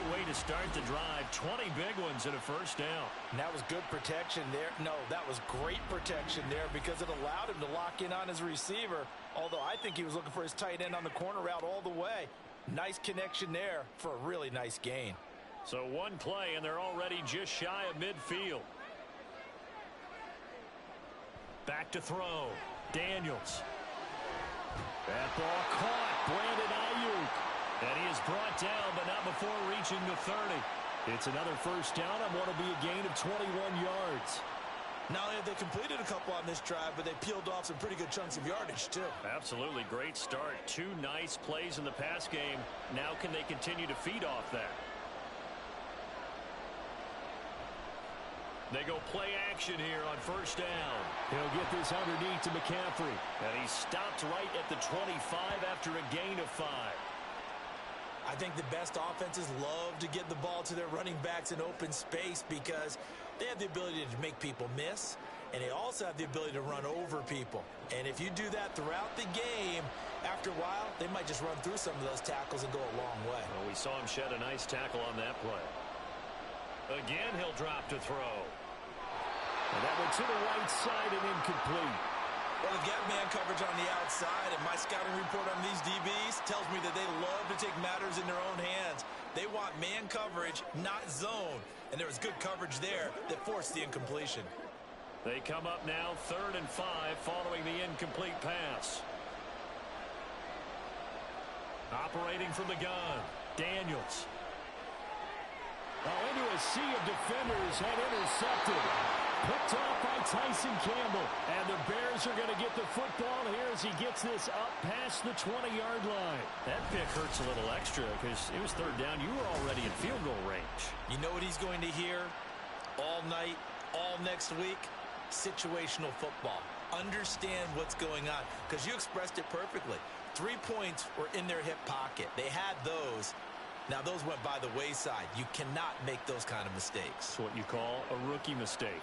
great way to start the drive. 20 big ones and a first down. And that was good protection there. No, that was great protection there because it allowed him to lock in on his receiver, although I think he was looking for his tight end on the corner route all the way. Nice connection there for a really nice gain. So one play, and they're already just shy of midfield. Back to throw. Daniels. That ball caught. Brandon Ayuk. And he is brought down, but not before reaching the 30. It's another first down on what will be a gain of 21 yards. Not only have they completed a couple on this drive, but they peeled off some pretty good chunks of yardage, too. Absolutely great start. 2 nice plays in the pass game. Now can they continue to feed off that? They go play action here on first down. He'll get this underneath to McCaffrey. And he stopped right at the 25 after a gain of 5. I think the best offenses love to get the ball to their running backs in open space because they have the ability to make people miss, and they also have the ability to run over people. And if you do that throughout the game, after a while, they might just run through some of those tackles and go a long way. Well, we saw him shed a nice tackle on that play. Again, he'll drop to throw. And that went to the right side and incomplete. Well, they've got man coverage on the outside, and my scouting report on these DBs tells me that they love to take matters in their own hands. They want man coverage, not zone. And there was good coverage there that forced the incompletion. They come up now 3rd and 5 following the incomplete pass. Operating from the gun, Daniels. Into a sea of defenders and intercepted. Picked off by Tyson Campbell. And the Bears are going to get the football here as he gets this up past the 20-yard line. That pick hurts a little extra because it was 3rd down. You were already in field goal range. You know what he's going to hear all night, all next week? Situational football. Understand what's going on because you expressed it perfectly. 3 points were in their hip pocket. They had those. Now, those went by the wayside. You cannot make those kind of mistakes. It's what you call a rookie mistake.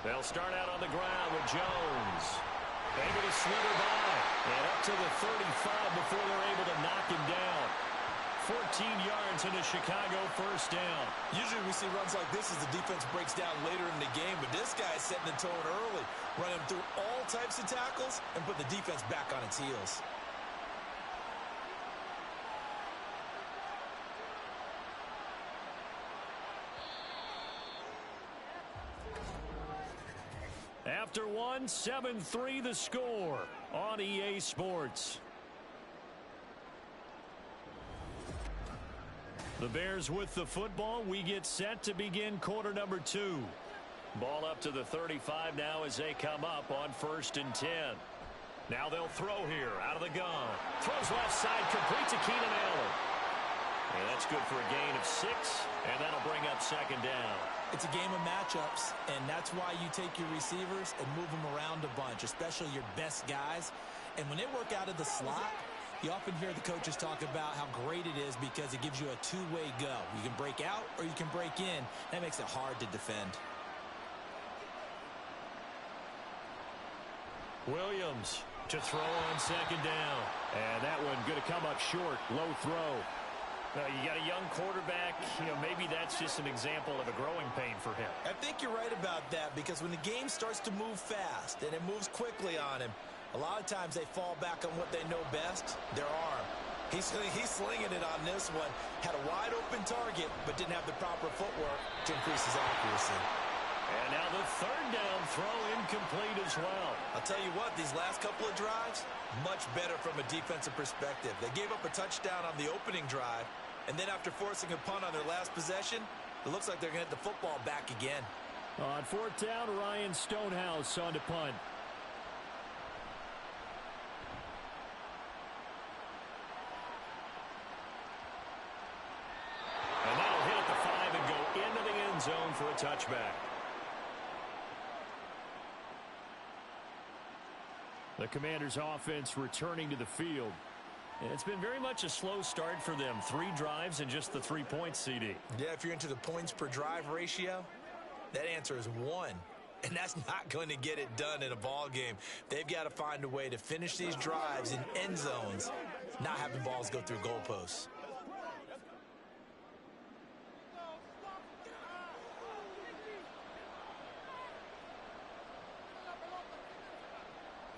They'll start out on the ground with Jones. Able to slither by. And up to the 35 before they're able to knock him down. 14 yards and a Chicago first down. Usually we see runs like this as the defense breaks down later in the game, but this guy is setting the tone early, running through all types of tackles and put the defense back on its heels. After 7-3 the score on EA Sports. The Bears with the football. We get set to begin quarter number 2. Ball up to the 35 now as they come up on 1st and 10. Now they'll throw here out of the gun. Throws left side, complete to Keenan Allen. And that's good for a gain of 6, and that'll bring up 2nd down. It's a game of matchups, and that's why you take your receivers and move them around a bunch, especially your best guys. And when they work out of the slot, you often hear the coaches talk about how great it is because it gives you a two-way go. You can break out or you can break in. That makes it hard to defend. Williams to throw on 2nd down. And that one going to come up short. Low throw. You got a young quarterback. Maybe that's just an example of a growing pain for him. I think you're right about that because when the game starts to move fast and it moves quickly on him, a lot of times they fall back on what they know best, their arm. He's slinging it on this one. Had a wide open target but didn't have the proper footwork to increase his accuracy. And now the 3rd down throw incomplete as well. I'll tell you what, these last couple of drives, much better from a defensive perspective. They gave up a touchdown on the opening drive, and then after forcing a punt on their last possession, it looks like they're going to get the football back again. On 4th down, Ryan Stonehouse on to punt. And that'll hit at the 5 and go into the end zone for a touchback. The Commanders' offense returning to the field. And it's been very much a slow start for them. 3 drives and just the 3 points, CD. Yeah, if you're into the points per drive ratio, that answer is 1. And that's not going to get it done in a ball game. They've got to find a way to finish these drives in end zones, not having balls go through goalposts.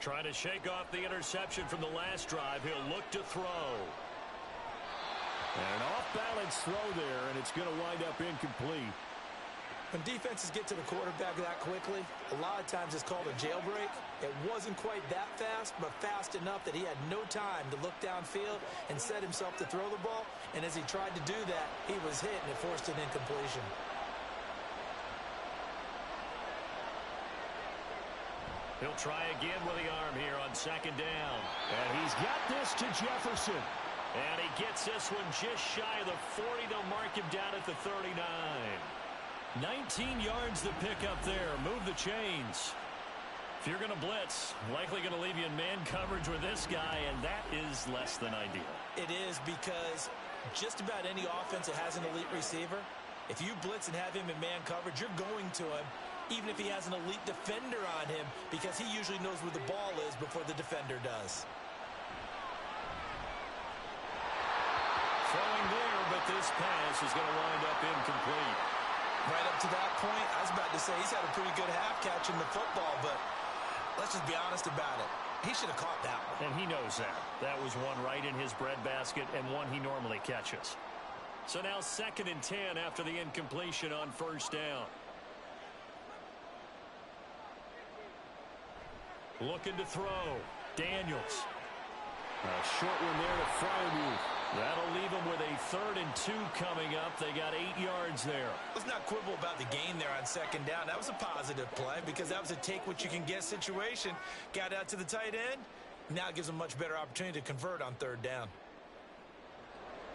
Trying to shake off the interception from the last drive. He'll look to throw. And an off-balance throw there, and it's going to wind up incomplete. When defenses get to the quarterback that quickly, a lot of times it's called a jailbreak. It wasn't quite that fast, but fast enough that he had no time to look downfield and set himself to throw the ball. And as he tried to do that, he was hit, and it forced an incompletion. He'll try again with the arm here on 2nd down. And he's got this to Jefferson. And he gets this one just shy of the 40. They'll mark him down at the 39. 19 yards to pick up there. Move the chains. If you're going to blitz, likely going to leave you in man coverage with this guy, and that is less than ideal. It is, because just about any offense that has an elite receiver, if you blitz and have him in man coverage, you're going to him, even if he has an elite defender on him, because he usually knows where the ball is before the defender does. Throwing there, but this pass is going to wind up incomplete. Right up to that point, I was about to say he's had a pretty good half catching the football, but let's just be honest about it. He should have caught that one. And he knows that. That was one right in his breadbasket and one he normally catches. So now 2nd and 10 after the incompletion on 1st down. Looking to throw. Daniels. A short one there to Fryermuth. That'll leave them with a 3rd and 2 coming up. They got 8 yards there. Let's not quibble about the gain there on 2nd down. That was a positive play because that was a take-what-you-can-get situation. Got out to the tight end. Now it gives them a much better opportunity to convert on 3rd down.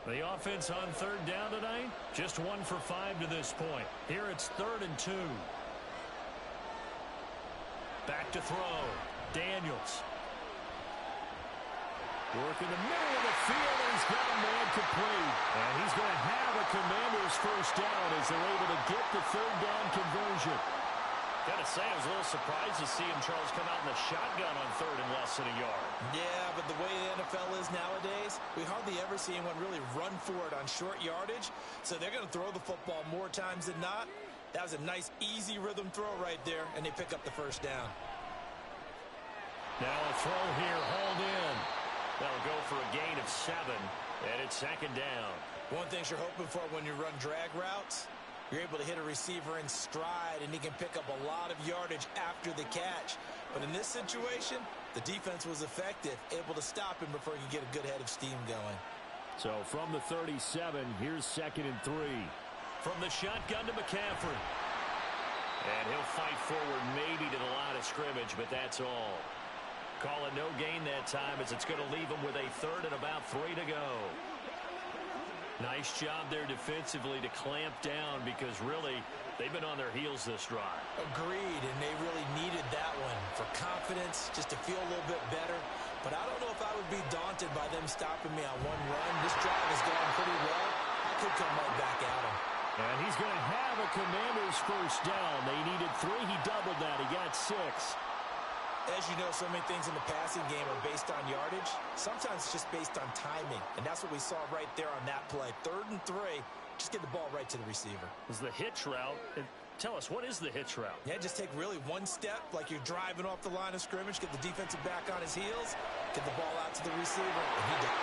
The offense on 3rd down tonight, just 1 for 5 to this point. Here it's 3rd and 2. Back to throw. Daniels. Work in the middle of the field, and he's got a man complete. And he's going to have a Commanders 1st down as they're able to get the 3rd down conversion. Got to say, I was a little surprised to see him, Charles, come out in the shotgun on 3rd and less than a yard. Yeah, but the way the NFL is nowadays, we hardly ever see anyone really run for it on short yardage. So they're going to throw the football more times than not. That was a nice, easy rhythm throw right there, and they pick up the 1st down. Now a throw here, hauled in. That'll go for a gain of 7, and it's 2nd down. One thing you're hoping for when you run drag routes, you're able to hit a receiver in stride, and he can pick up a lot of yardage after the catch. But in this situation, the defense was effective, able to stop him before he could get a good head of steam going. So from the 37, here's 2nd and 3. From the shotgun to McCaffrey. And he'll fight forward maybe to the line of scrimmage, but that's all. Call it no gain that time as it's going to leave him with a 3rd and about 3 to go. Nice job there defensively to clamp down because really they've been on their heels this drive. Agreed, and they really needed that one for confidence, just to feel a little bit better. But I don't know if I would be daunted by them stopping me on one run. This drive has gone pretty well. I could come right back at him. And he's going to have a Commanders 1st down. They needed 3. He doubled that. He got 6. As you know, so many things in the passing game are based on yardage. Sometimes it's just based on timing. And that's what we saw right there on that play. 3rd and 3, just get the ball right to the receiver. This is the hitch route. Tell us, what is the hitch route? Yeah, just take really one step like you're driving off the line of scrimmage, get the defensive back on his heels, get the ball out to the receiver, and he did.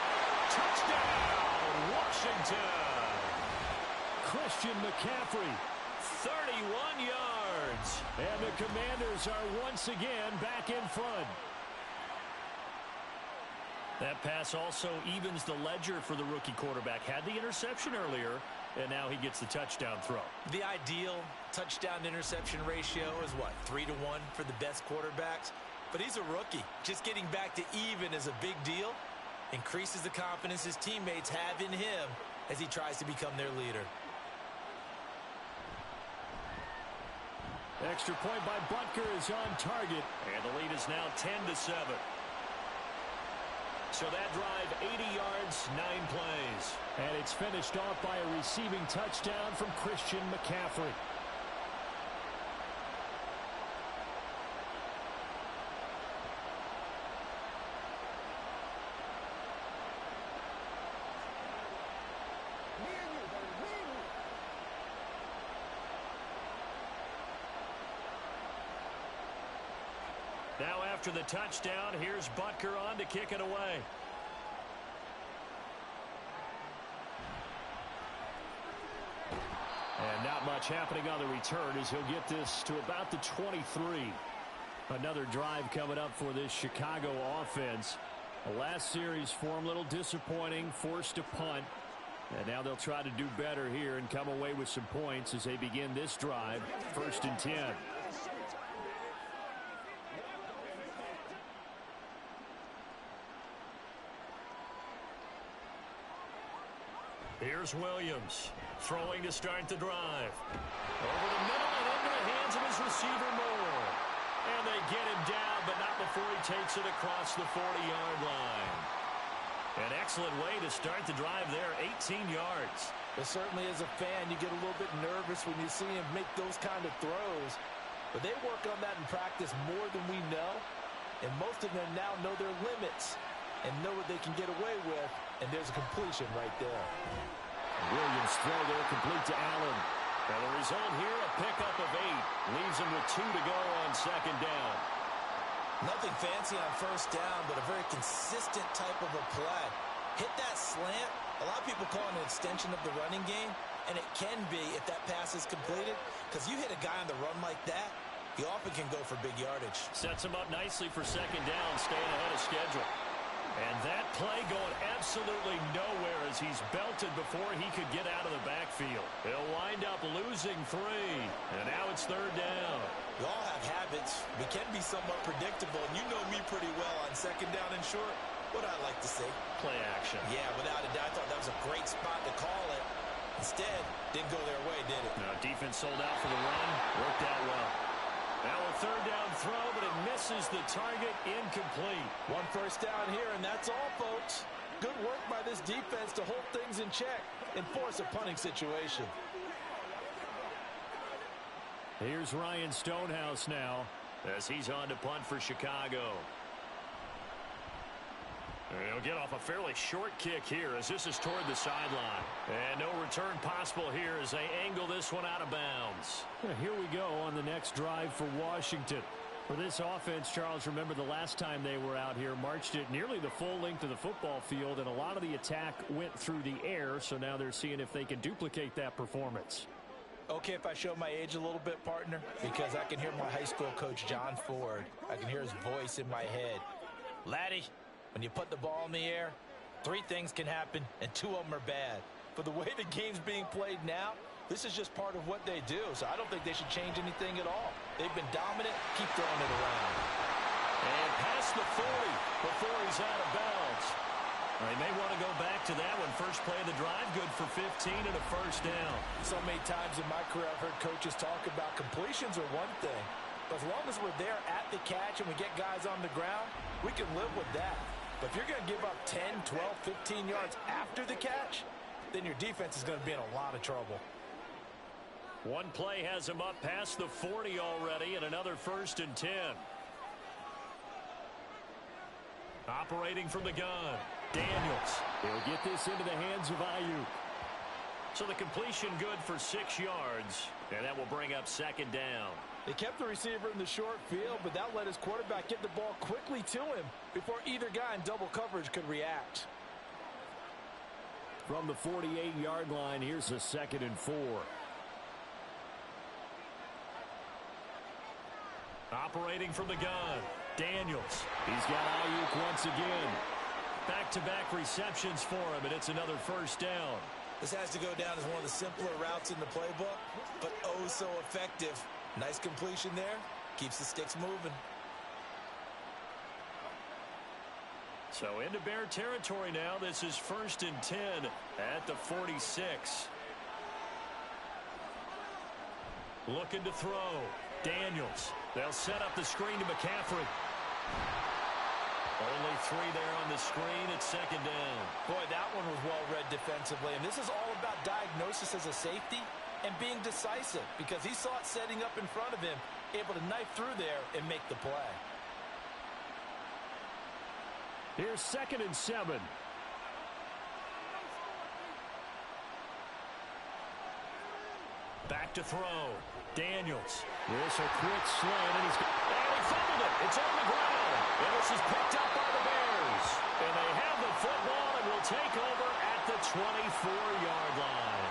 Touchdown, Washington! Christian McCaffrey, 31 yards. And the Commanders are once again back in front. That pass also evens the ledger for the rookie quarterback. Had the interception earlier, and now he gets the touchdown throw. The ideal touchdown-interception ratio is what, 3 to 1 for the best quarterbacks? But he's a rookie. Just getting back to even is a big deal. Increases the confidence his teammates have in him as he tries to become their leader. Extra point by Butker is on target, and the lead is now 10 to 7. So that drive, 80 yards, 9 plays. And it's finished off by a receiving touchdown from Christian McCaffrey. Now after the touchdown, here's Butker on to kick it away. And not much happening on the return as he'll get this to about the 23. Another drive coming up for this Chicago offense. The last series for them, a little disappointing, forced a punt. And now they'll try to do better here and come away with some points as they begin this drive, 1st and 10. Here's Williams, throwing to start the drive. Over the middle and into the hands of his receiver Moore. And they get him down, but not before he takes it across the 40-yard line. An excellent way to start the drive there, 18 yards. But certainly as a fan, you get a little bit nervous when you see him make those kind of throws. But they work on that in practice more than we know. And most of them now know their limits and know what they can get away with. And there's a completion right there. Williams throw there complete to Allen. And the result here, a pickup of 8. Leaves him with 2 to go on 2nd down. Nothing fancy on 1st down, but a very consistent type of a play. Hit that slant. A lot of people call it an extension of the running game, and it can be if that pass is completed, because you hit a guy on the run like that, he often can go for big yardage. Sets him up nicely for 2nd down, staying ahead of schedule. And that play going absolutely nowhere as he's belted before he could get out of the backfield. He'll wind up losing 3, and now it's 3rd down. We all have habits. We can be somewhat predictable, and you know me pretty well on 2nd down and short. What I like to see. Play action. Yeah, without a doubt. I thought that was a great spot to call it. Instead, didn't go their way, did it? No, defense sold out for the run. Worked out well. Now a 3rd down throw, but it misses the target, incomplete. 1 first down here, and that's all, folks. Good work by this defense to hold things in check and force a punting situation. Here's Ryan Stonehouse now as he's on to punt for Chicago. He'll get off a fairly short kick here as this is toward the sideline. And no return possible here as they angle this one out of bounds. Here we go on the next drive for Washington. For this offense, Charles, remember the last time they were out here, marched it nearly the full length of the football field, and a lot of the attack went through the air, so now they're seeing if they can duplicate that performance. Okay, if I show my age a little bit, partner, because I can hear my high school coach, John Ford. I can hear his voice in my head. Laddie, when you put the ball in the air, 3 things can happen, and 2 of them are bad. For the way the game's being played now, this is just part of what they do, so I don't think they should change anything at all. They've been dominant. Keep throwing it around. And past the 40 before he's out of bounds. They may want to go back to that one. First play of the drive, good for 15 and a 1st down. So many times in my career I've heard coaches talk about completions are one thing. But as long as we're there at the catch and we get guys on the ground, we can live with that. But if you're going to give up 10, 12, 15 yards after the catch, then your defense is going to be in a lot of trouble. One play has him up past the 40 already, and another 1st and 10. Operating from the gun, Daniels. He'll get this into the hands of Ayuk. So the completion good for 6 yards, and that will bring up 2nd down. They kept the receiver in the short field, but that let his quarterback get the ball quickly to him before either guy in double coverage could react. From the 48-yard line, here's a 2nd and 4. Operating from the gun, Daniels. He's got Ayuk once again. Back-to-back receptions for him, and it's another 1st down. This has to go down as one of the simpler routes in the playbook, but oh so effective. Nice completion there. Keeps the sticks moving. So into Bear territory now. This is 1st and 10 at the 46. Looking to throw. Daniels. They'll set up the screen to McCaffrey. Only 3 there on the screen at second down. Boy, that one was well read defensively. And this is all about diagnosis as a safety and being decisive, because he saw it setting up in front of him, able to knife through there and make the play. Here's 2nd and 7. Back to throw. Daniels. This a quick slant, and he fumbled it. It's on the ground. And this is picked up by the Bears. And they have the football and will take over at the 24-yard line.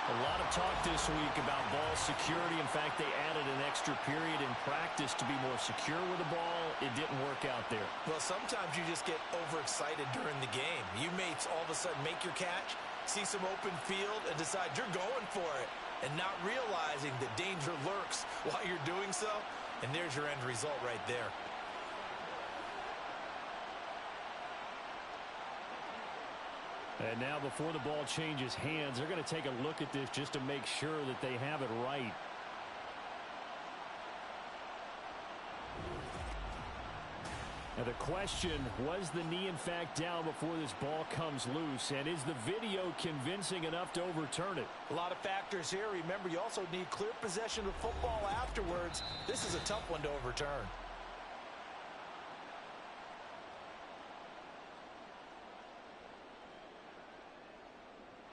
A lot of talk this week about ball security. In fact, they added an extra period in practice to be more secure with the ball. It didn't work out there. Well, sometimes you just get overexcited during the game. You may all of a sudden make your catch, see some open field, and decide you're going for it, and not realizing that danger lurks while you're doing so. And there's your end result right there. And now before the ball changes hands, they're going to take a look at this just to make sure that they have it right. Now the question, was the knee in fact down before this ball comes loose? And is the video convincing enough to overturn it? A lot of factors here. Remember, you also need clear possession of the football afterwards. This is a tough one to overturn.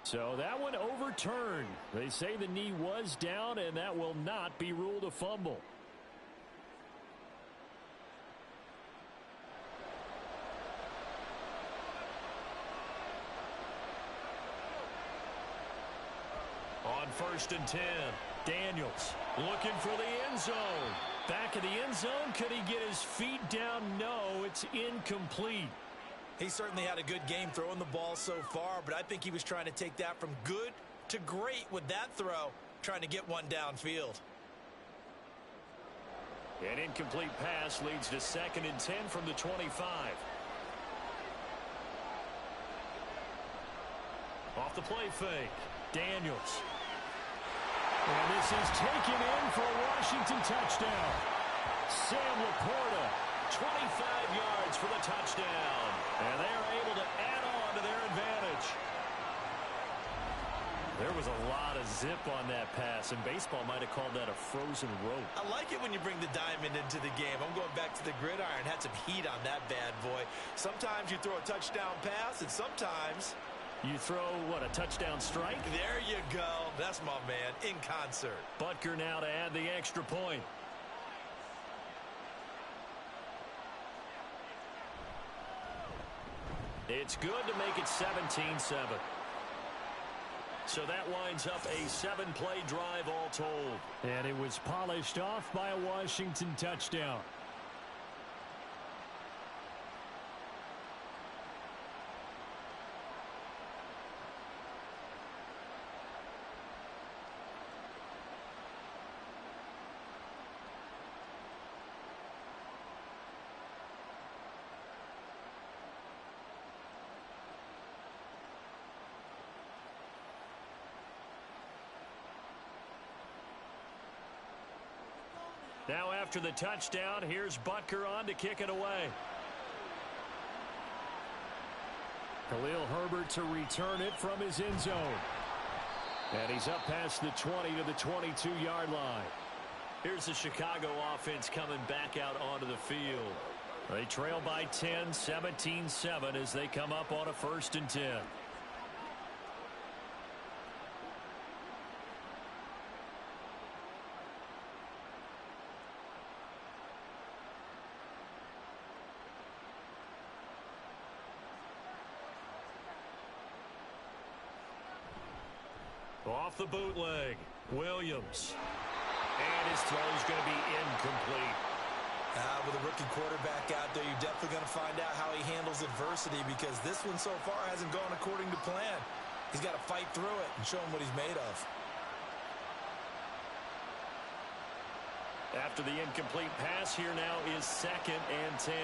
So that one overturned. They say the knee was down, and that will not be ruled a fumble. On 1st and 10, Daniels looking for the end zone. Back of the end zone. Could he get his feet down? No, it's incomplete. He certainly had a good game throwing the ball so far, but I think he was trying to take that from good to great with that throw, trying to get one downfield. An incomplete pass leads to 2nd and 10 from the 25. Off the play fake, Daniels. And this is taken in for a Washington touchdown. Sam Laporta, 25 yards for the touchdown. And they're able to add on to their advantage. There was a lot of zip on that pass, and baseball might have called that a frozen rope. I like it when you bring the diamond into the game. I'm going back to the gridiron. Had some heat on that bad boy. Sometimes you throw a touchdown pass, and sometimes you throw, what, a touchdown strike? There you go. That's my man, in concert. Butker now to add the extra point. It's good to make it 17-7. So that winds up a 7-play drive all told. And it was polished off by a Washington touchdown. Now after the touchdown, here's Butker on to kick it away. Khalil Herbert to return it from his end zone. And he's up past the 20 to the 22-yard line. Here's the Chicago offense coming back out onto the field. They trail by 10, 17-7 as they come up on a 1st and 10. Off the bootleg, Williams. And his throw is going to be incomplete. With a rookie quarterback out there, you're definitely going to find out how he handles adversity, because this one so far hasn't gone according to plan. He's got to fight through it and show him what he's made of. After the incomplete pass, here now is 2nd and 10.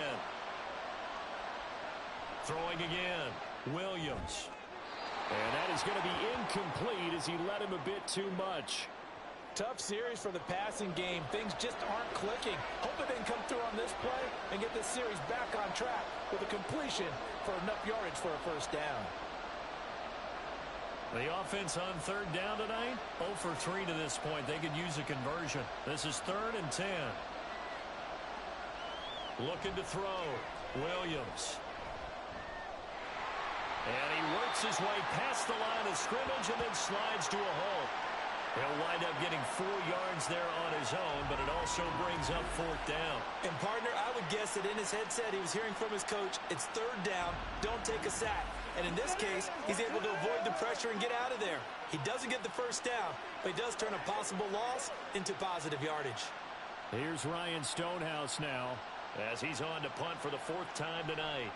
Throwing again, Williams. And that is going to be incomplete as he led him a bit too much. Tough series for the passing game. Things just aren't clicking. Hope it didn't come through on this this play and get this series back on track with a completion for enough yardage for a first down. The offense on third down tonight, 0 for 3 to this point. They could use a conversion. This is 3rd and 10. Looking to throw. Williams. And he works his way past the line of scrimmage and then slides to a halt. He'll wind up getting 4 yards there on his own, but it also brings up 4th down. And, partner, I would guess that in his headset he was hearing from his coach, it's 3rd down, don't take a sack. And in this case, he's able to avoid the pressure and get out of there. He doesn't get the first down, but he does turn a possible loss into positive yardage. Here's Ryan Stonehouse now, as he's on to punt for the 4th time tonight.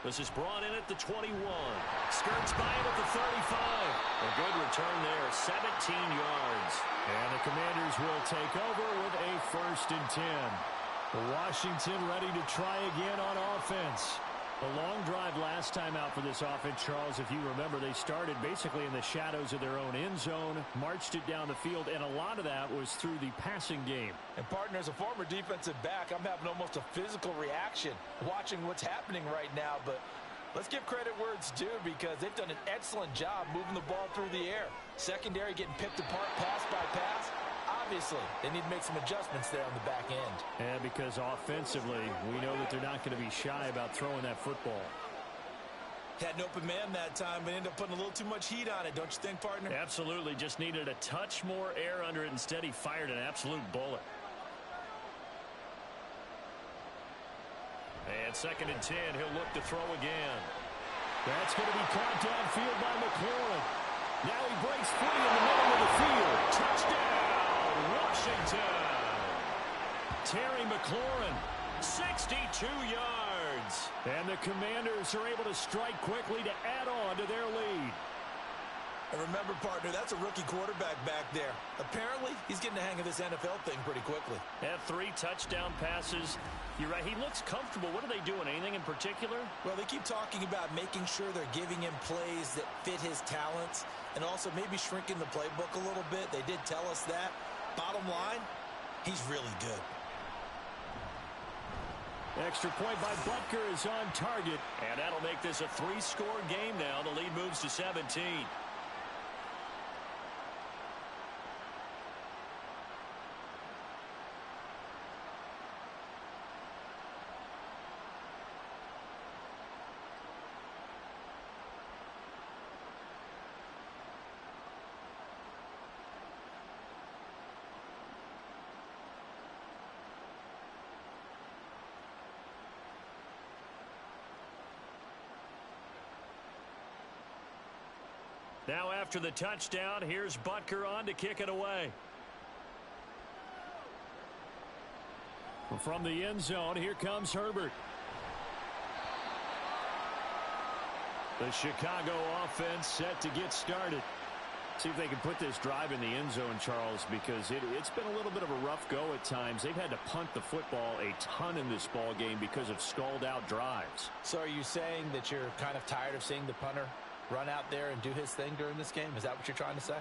This is brought in at the 21. Skirts by him at the 35. A good return there, 17 yards. And the Commanders will take over with a 1st and 10. Washington ready to try again on offense. A long drive last time out for this offense, Charles. If you remember, they started basically in the shadows of their own end zone, marched it down the field, and a lot of that was through the passing game. And, partner, as a former defensive back, I'm having almost a physical reaction watching what's happening right now. But let's give credit where it's due, because they've done an excellent job moving the ball through the air. Secondary getting picked apart pass by pass. Obviously, they need to make some adjustments there on the back end. And because offensively, we know that they're not going to be shy about throwing that football. Had an open man that time, but ended up putting a little too much heat on it, don't you think, partner? Absolutely. Just needed a touch more air under it. Instead, he fired an absolute bullet. And 2nd and 10, he'll look to throw again. That's going to be caught downfield by McLaurin. Now he breaks free in the middle of the field. Touchdown, Washington. Terry McLaurin, 62 yards. And the Commanders are able to strike quickly to add on to their lead. And remember, partner, that's a rookie quarterback back there. Apparently, he's getting the hang of this NFL thing pretty quickly. Had 3 touchdown passes. You're right, he looks comfortable. What are they doing? Anything in particular? Well, they keep talking about making sure they're giving him plays that fit his talents and also maybe shrinking the playbook a little bit. They did tell us that. Bottom line, he's really good. Extra point by Butker is on target. And that'll make this a 3-score game now. The lead moves to 17. Now after the touchdown, here's Butker on to kick it away. From the end zone, here comes Herbert. The Chicago offense set to get started. See if they can put this drive in the end zone, Charles, because it's been a little bit of a rough go at times. They've had to punt the football a ton in this ball game because of stalled-out drives. So are you saying that you're kind of tired of seeing the punter run out there and do his thing during this game? Is that what you're trying to say?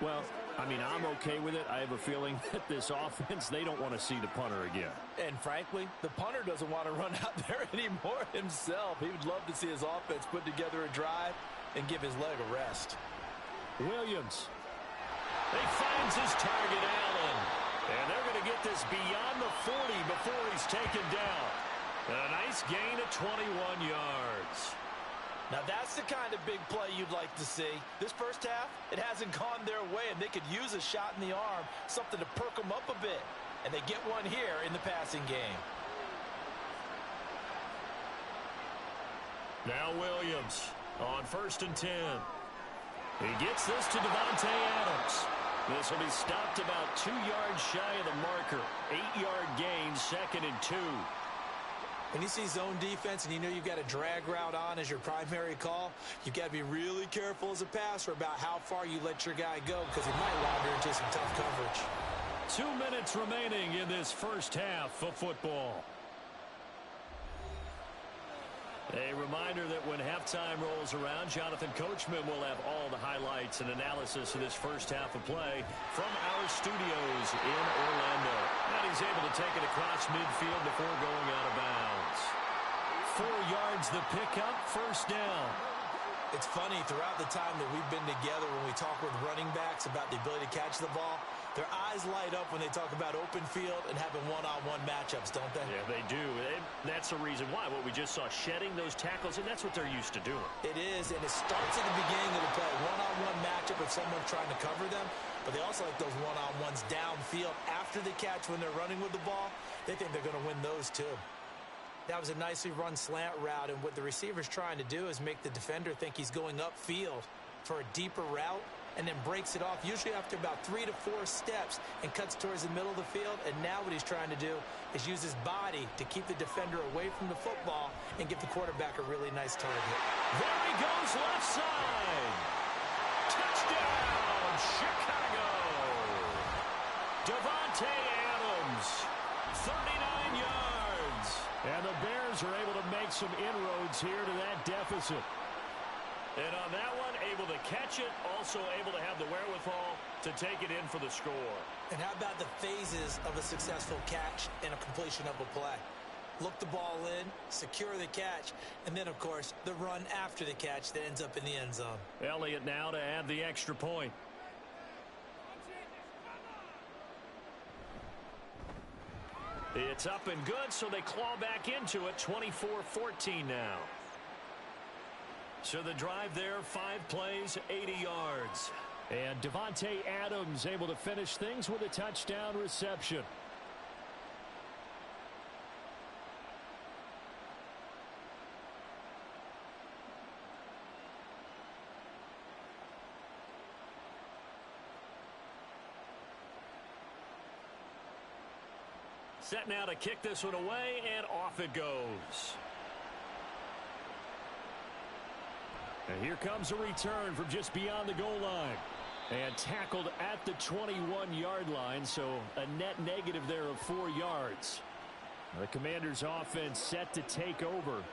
Well, I mean, I'm okay with it. I have a feeling that this offense, they don't want to see the punter again. And frankly, the punter doesn't want to run out there anymore himself. He would love to see his offense put together a drive and give his leg a rest. Williams. He finds his target, Allen. And they're going to get this beyond the 40 before he's taken down. A nice gain of 21 yards. Now that's the kind of big play you'd like to see. This first half, it hasn't gone their way, and they could use a shot in the arm, something to perk them up a bit. And they get one here in the passing game. Now Williams on 1st and 10. He gets this to Devontae Adams. This will be stopped about 2 yards shy of the marker. 8-yard gain, 2nd and 2. When you see zone defense and you know you've got a drag route on as your primary call, you've got to be really careful as a passer about how far you let your guy go, because he might wander into some tough coverage. 2 minutes remaining in this first half of football. A reminder that when halftime rolls around, Jonathan Coachman will have all the highlights and analysis of this first half of play from our studios in Orlando. And he's able to take it across midfield before going out of bounds. 4 yards the pickup, first down. It's funny, throughout the time that we've been together, when we talk with running backs about the ability to catch the ball, their eyes light up when they talk about open field and having one-on-one matchups, don't they? Yeah, they do. That's the reason why. What we just saw, shedding those tackles, and that's what they're used to doing. It is, and it starts at the beginning of the play. One-on-one matchup if someone's trying to cover them, but they also like those one-on-ones downfield after the catch when they're running with the ball. They think they're going to win those too. That was a nicely run slant route, and what the receiver's trying to do is make the defender think he's going upfield for a deeper route, and then breaks it off, usually after about 3 to 4 steps, and cuts towards the middle of the field. And now what he's trying to do is use his body to keep the defender away from the football and give the quarterback a really nice target. There he goes, left side. Touchdown, Chicago. Davante Adams, 39 yards. And the Bears are able to make some inroads here to that deficit. And on that one, able to catch it, also able to have the wherewithal to take it in for the score. And how about the phases of a successful catch and a completion of a play? Look the ball in, secure the catch, and then, of course, the run after the catch that ends up in the end zone. Elliott now to add the extra point. It's up and good, so they claw back into it, 24-14 now. So the drive there, 5 plays, 80 yards. And Davante Adams able to finish things with a touchdown reception. Set now to kick this one away, and off it goes. And here comes a return from just beyond the goal line. And tackled at the 21-yard line, so a net negative there of 4 yards. The Commanders' offense set to take over.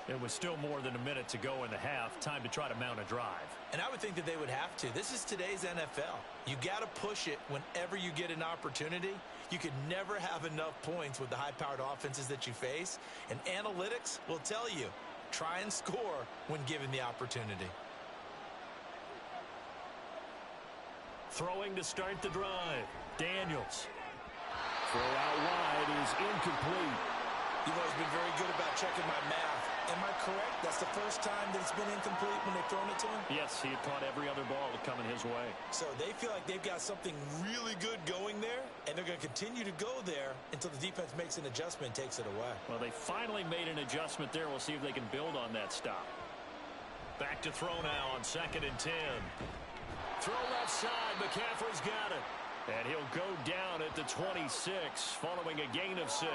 It was still more than a minute to go in the half. Time to try to mount a drive. And I would think that they would have to. This is today's NFL. You got to push it whenever you get an opportunity. You could never have enough points with the high-powered offenses that you face. And analytics will tell you, try and score when given the opportunity. Throwing to start the drive. Daniels. Throw out wide is incomplete. You've always been very good about checking my math. Am I correct? That's the first time that it's been incomplete when they've thrown it to him? Yes, he had caught every other ball coming his way. So they feel like they've got something really good going there, and they're going to continue to go there until the defense makes an adjustment and takes it away. Well, they finally made an adjustment there. We'll see if they can build on that stop. Back to throw now on 2nd and 10. Throw left side. McCaffrey's got it. And he'll go down at the 26 following a gain of 6.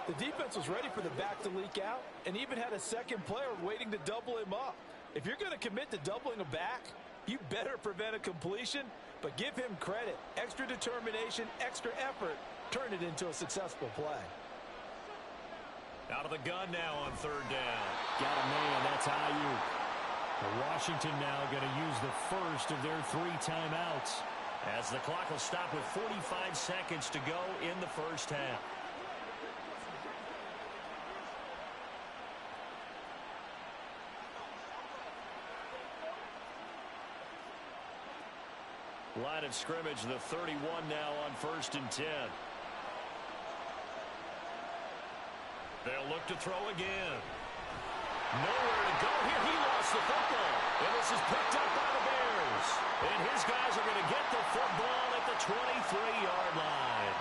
The defense was ready for the back to leak out and even had a second player waiting to double him up. If you're going to commit to doubling a back, you better prevent a completion, but give him credit. Extra determination, extra effort, turn it into a successful play. Out of the gun now on 3rd down. Got a man, that's Ayuk. Washington now going to use the first of their 3 timeouts. As the clock will stop with 45 seconds to go in the first half. Line of scrimmage, the 31 now on 1st and 10. They'll look to throw again. Nowhere to go here. He lost the football. And this is picked up by the Bears. And his guys are going to get the football at the 23-yard line.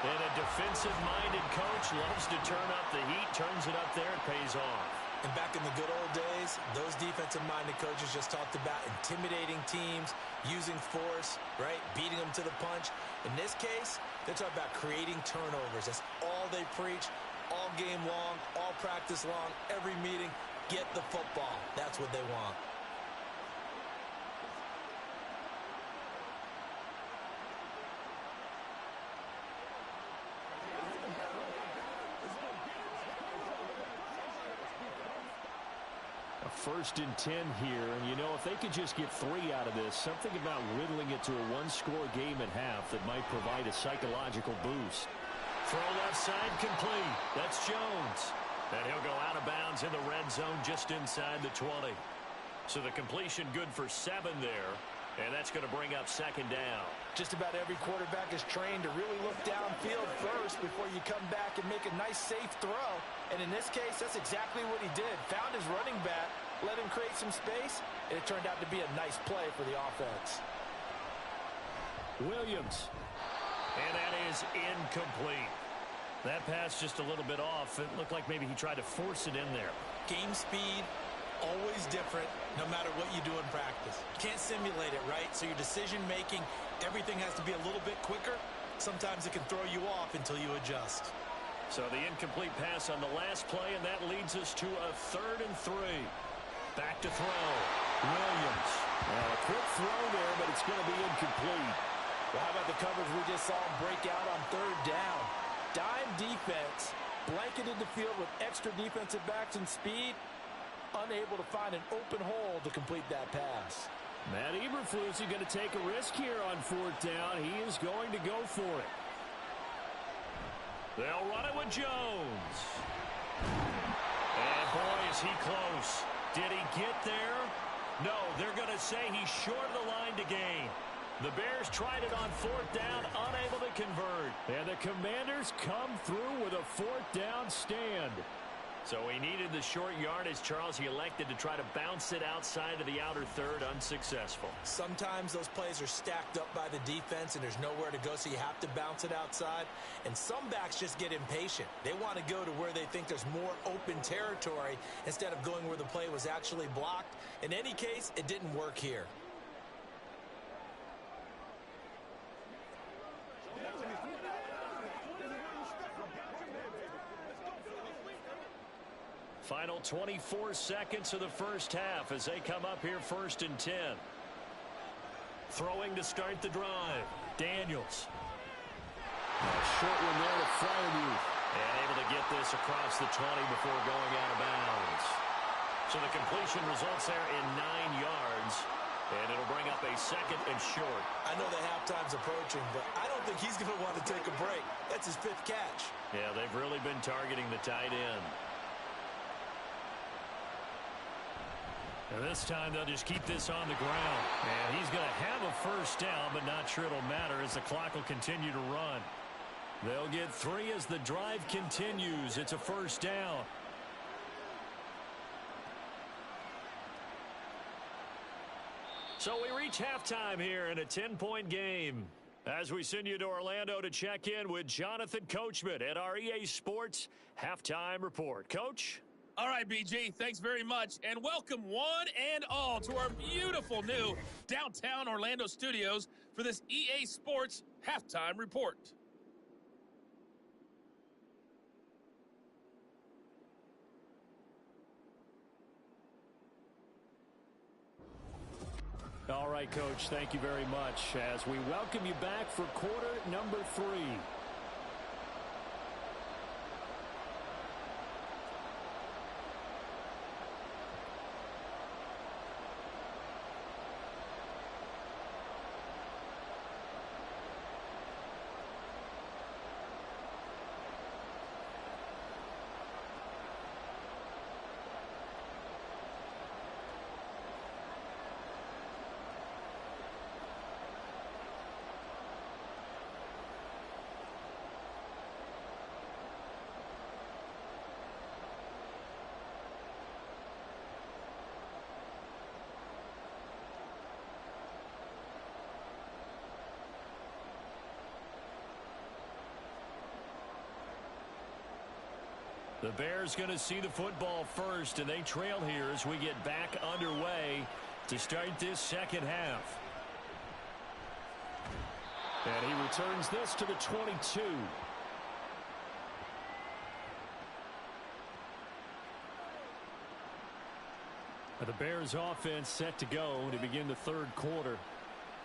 And a defensive-minded coach loves to turn up the heat, turns it up there, and pays off. And back in the good old days, those defensive-minded coaches just talked about intimidating teams, using force, right, beating them to the punch. In this case, they're talking about creating turnovers. That's all they preach, all game long, all practice long, every meeting. Get the football. That's what they want. 1st and 10 here. And, you know, if they could just get 3 out of this, something about whittling it to a one-score game at half that might provide a psychological boost. Throw left side complete. That's Jones. And he'll go out of bounds in the red zone just inside the 20. So the completion good for 7 there. And that's going to bring up 2nd down. Just about every quarterback is trained to really look downfield first before you come back and make a nice, safe throw. And in this case, that's exactly what he did. Found his running back, let him create some space, and it turned out to be a nice play for the offense. Williams. And that is incomplete. That pass just a little bit off. It looked like maybe he tried to force it in there. Game speed, always different, no matter what you do in practice. You can't simulate it, right? So your decision-making, everything has to be a little bit quicker. Sometimes it can throw you off until you adjust. So the incomplete pass on the last play, and that leads us to a 3rd and 3. Back to throw. Williams. Well, a quick throw there, but it's going to be incomplete. Well, how about the coverage we just saw him break out on 3rd down? Dime defense, blanketed the field with extra defensive backs and speed, unable to find an open hole to complete that pass. Matt Eberflus is going to take a risk here on 4th down. He is going to go for it. They'll run it with Jones. And boy, is he close. Did he get there? No, they're going to say he's short of the line to gain. The Bears tried it on 4th down, unable to convert. And the Commanders come through with a 4th down stand. So he needed the short yardage, Charles. He elected to try to bounce it outside of the outer third, unsuccessful. Sometimes those plays are stacked up by the defense and there's nowhere to go, so you have to bounce it outside. And some backs just get impatient. They want to go to where they think there's more open territory instead of going where the play was actually blocked. In any case, it didn't work here. Final 24 seconds of the first half as they come up here 1st and 10. Throwing to start the drive. Daniels. Short one there to Freiermuth. And able to get this across the 20 before going out of bounds. So the completion results there in 9 yards. And it'll bring up a 2nd and short. I know the halftime's approaching, but I don't think he's going to want to take a break. That's his 5th catch. Yeah, they've really been targeting the tight end. And this time they'll just keep this on the ground. And he's going to have a 1st down, but not sure it'll matter as the clock will continue to run. They'll get 3 as the drive continues. It's a 1st down. So we reach halftime here in a 10-point game as we send you to Orlando to check in with Jonathan Coachman at our EA Sports Halftime Report. Coach? All right, BG, thanks very much, and welcome one and all to our beautiful new downtown Orlando studios for this EA Sports Halftime Report. All right, Coach, thank you very much as we welcome you back for quarter number 3. The Bears going to see the football first, and they trail here as we get back underway to start this 2nd half. And he returns this to the 22. The Bears offense set to go to begin the 3rd quarter.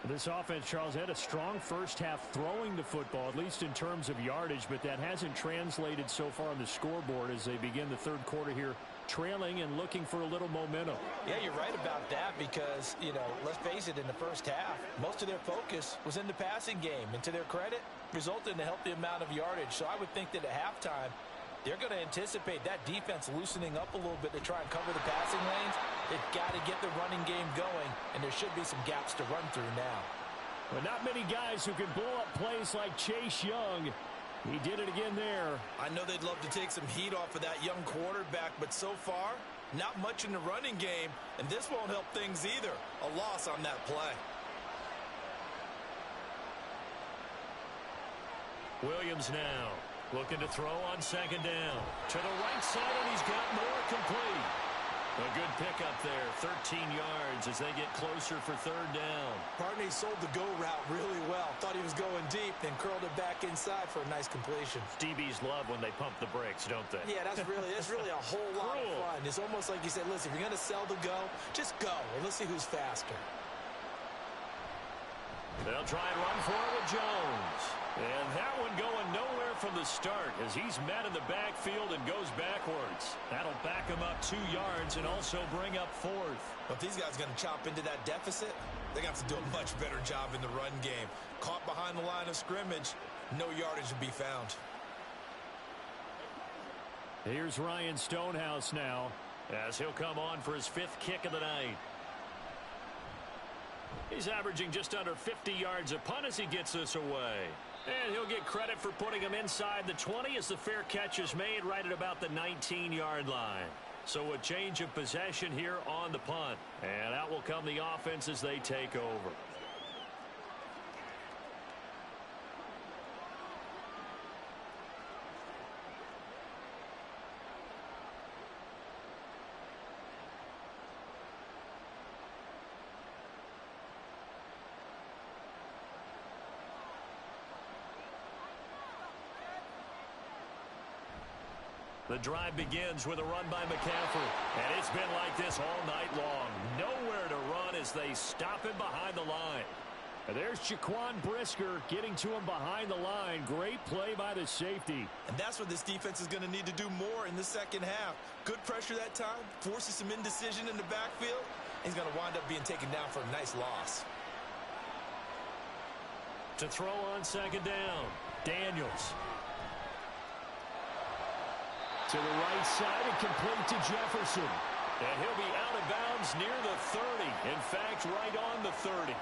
This offense, Charles, had a strong first half throwing the football, at least in terms of yardage, but that hasn't translated so far on the scoreboard as they begin the 3rd quarter here trailing and looking for a little momentum. Yeah, you're right about that because, let's face it, in the first half, most of their focus was in the passing game. And to their credit, resulted in a healthy amount of yardage. So I would think that at halftime, they're going to anticipate that defense loosening up a little bit to try and cover the passing lanes. They've got to get the running game going, and there should be some gaps to run through now. But not many guys who can blow up plays like Chase Young. He did it again there. I know they'd love to take some heat off of that young quarterback, but so far, not much in the running game, and this won't help things either. A loss on that play. Williams now looking to throw on second down. To the right side, and he's got more complete. A good pickup there, 13 yards as they get closer for third down. Partney sold the go route really well. Thought he was going deep, then curled it back inside for a nice completion. DBs love when they pump the brakes, don't they? Yeah, that's really a whole lot of fun. It's almost like you said, listen, if you're going to sell the go, just go, and let's see who's faster. They'll try and run for it with Jones. And that one going nowhere from the start as he's met in the backfield and goes backwards. That'll back him up 2 yards and also bring up fourth. But if these guys are going to chop into that deficit, they're going to have to do a much better job in the run game. Caught behind the line of scrimmage, no yardage to be found. Here's Ryan Stonehouse now as he'll come on for his 5th kick of the night. He's averaging just under 50 yards a punt as he gets this away. And he'll get credit for putting him inside the 20 as the fair catch is made right at about the 19-yard line. So a change of possession here on the punt. And out will come the offense as they take over. The drive begins with a run by McCaffrey. And it's been like this all night long. Nowhere to run as they stop him behind the line. And there's Jaquan Brisker getting to him behind the line. Great play by the safety. And that's what this defense is going to need to do more in the second half. Good pressure that time. Forces some indecision in the backfield. He's going to wind up being taken down for a nice loss. To throw on second down, Daniels. To the right side and complete to Jefferson. And he'll be out of bounds near the 30. In fact, right on the 30.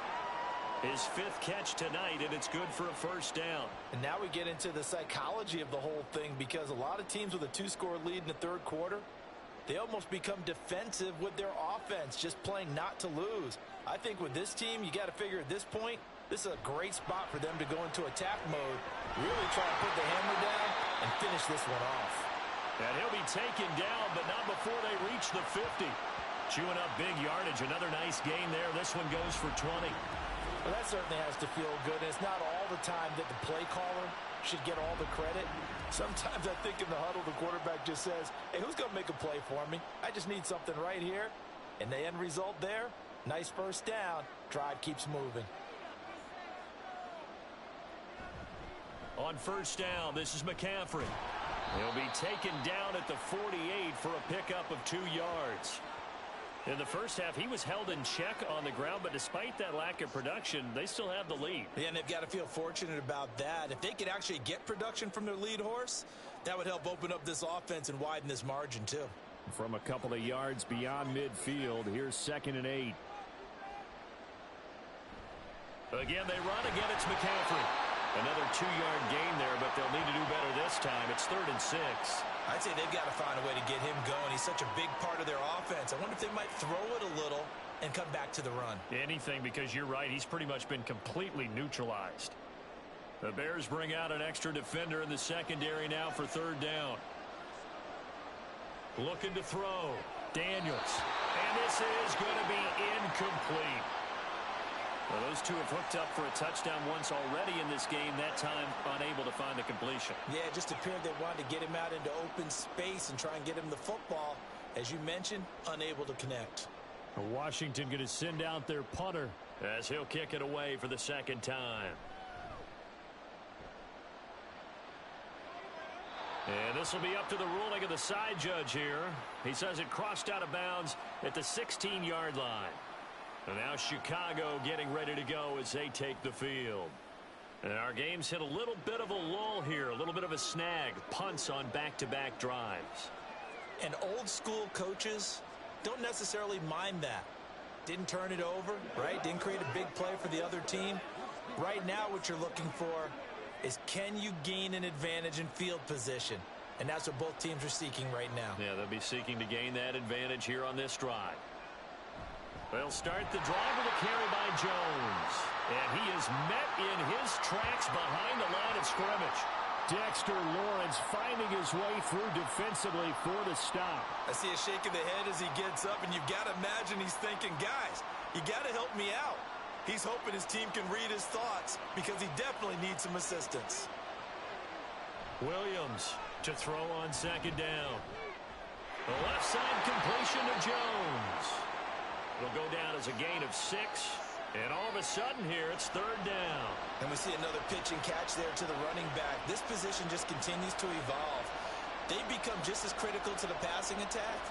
His 5th catch tonight, and it's good for a first down. And now we get into the psychology of the whole thing because a lot of teams with a 2-score lead in the third quarter, they almost become defensive with their offense, just playing not to lose. I think with this team, you got to figure at this point, this is a great spot for them to go into attack mode, really try to put the hammer down and finish this one off. And he'll be taken down, but not before they reach the 50. Chewing up big yardage. Another nice gain there. This one goes for 20. Well, that certainly has to feel good. And it's not all the time that the play caller should get all the credit. Sometimes I think in the huddle, the quarterback just says, hey, who's going to make a play for me? I just need something right here. And the end result there, nice first down. Drive keeps moving. On first down, this is McCaffrey. He'll be taken down at the 48 for a pickup of 2 yards. In the first half, he was held in check on the ground, but despite that lack of production, they still have the lead. Yeah, and they've got to feel fortunate about that. If they could actually get production from their lead horse, that would help open up this offense and widen this margin, too. From a couple of yards beyond midfield, here's 2nd and 8. Again, they run. Again, it's McCaffrey. Another 2-yard gain there, but they'll need to do better this time. It's 3rd and 6. I'd say they've got to find a way to get him going. He's such a big part of their offense. I wonder if they might throw it a little and come back to the run. Anything, because you're right. He's pretty much been completely neutralized. The Bears bring out an extra defender in the secondary now for 3rd down. Looking to throw. Daniels. And this is going to be incomplete. Well, those two have hooked up for a touchdown once already in this game, that time unable to find a completion. Yeah, it just appeared they wanted to get him out into open space and try and get him the football. As you mentioned, unable to connect. Washington going to send out their punter as he'll kick it away for the 2nd time. And this will be up to the ruling of the side judge here. He says it crossed out of bounds at the 16-yard line. And now Chicago getting ready to go as they take the field. And our game's hit a little bit of a lull here, a little bit of a snag. Punts on back-to-back drives. And old-school coaches don't necessarily mind that. Didn't turn it over, right? Didn't create a big play for the other team. Right now what you're looking for is, can you gain an advantage in field position? And that's what both teams are seeking right now. Yeah, they'll be seeking to gain that advantage here on this drive. They'll start the drive with a carry by Jones. And he is met in his tracks behind the line of scrimmage. Dexter Lawrence finding his way through defensively for the stop. I see a shake of the head as he gets up, and you've got to imagine he's thinking, guys, you got to help me out. He's hoping his team can read his thoughts because he definitely needs some assistance. Williams to throw on second down. The left side completion to Jones. It'll go down as a gain of 6. And all of a sudden here, it's third down. And we see another pitch and catch there to the running back. This position just continues to evolve. They become just as critical to the passing attack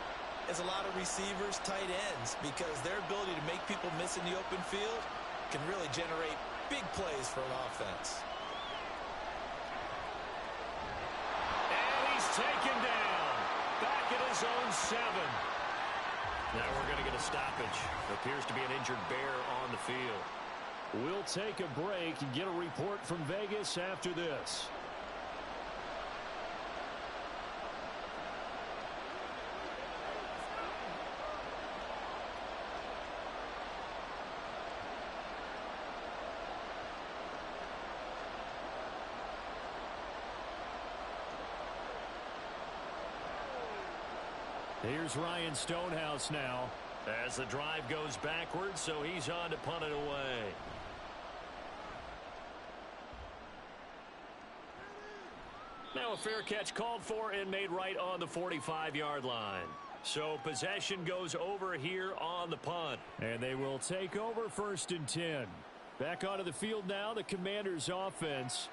as a lot of receivers, tight ends, because their ability to make people miss in the open field can really generate big plays for an offense. And he's taken down. Back at his own 7. Now we're going to get a stoppage. Appears to be an injured bear on the field. We'll take a break and get a report from Vegas after this. Here's Ryan Stonehouse now. As the drive goes backwards, so he's on to punt it away. Now a fair catch called for and made right on the 45-yard line. So possession goes over here on the punt. And they will take over 1st and 10. Back onto the field now, the Commanders' offense.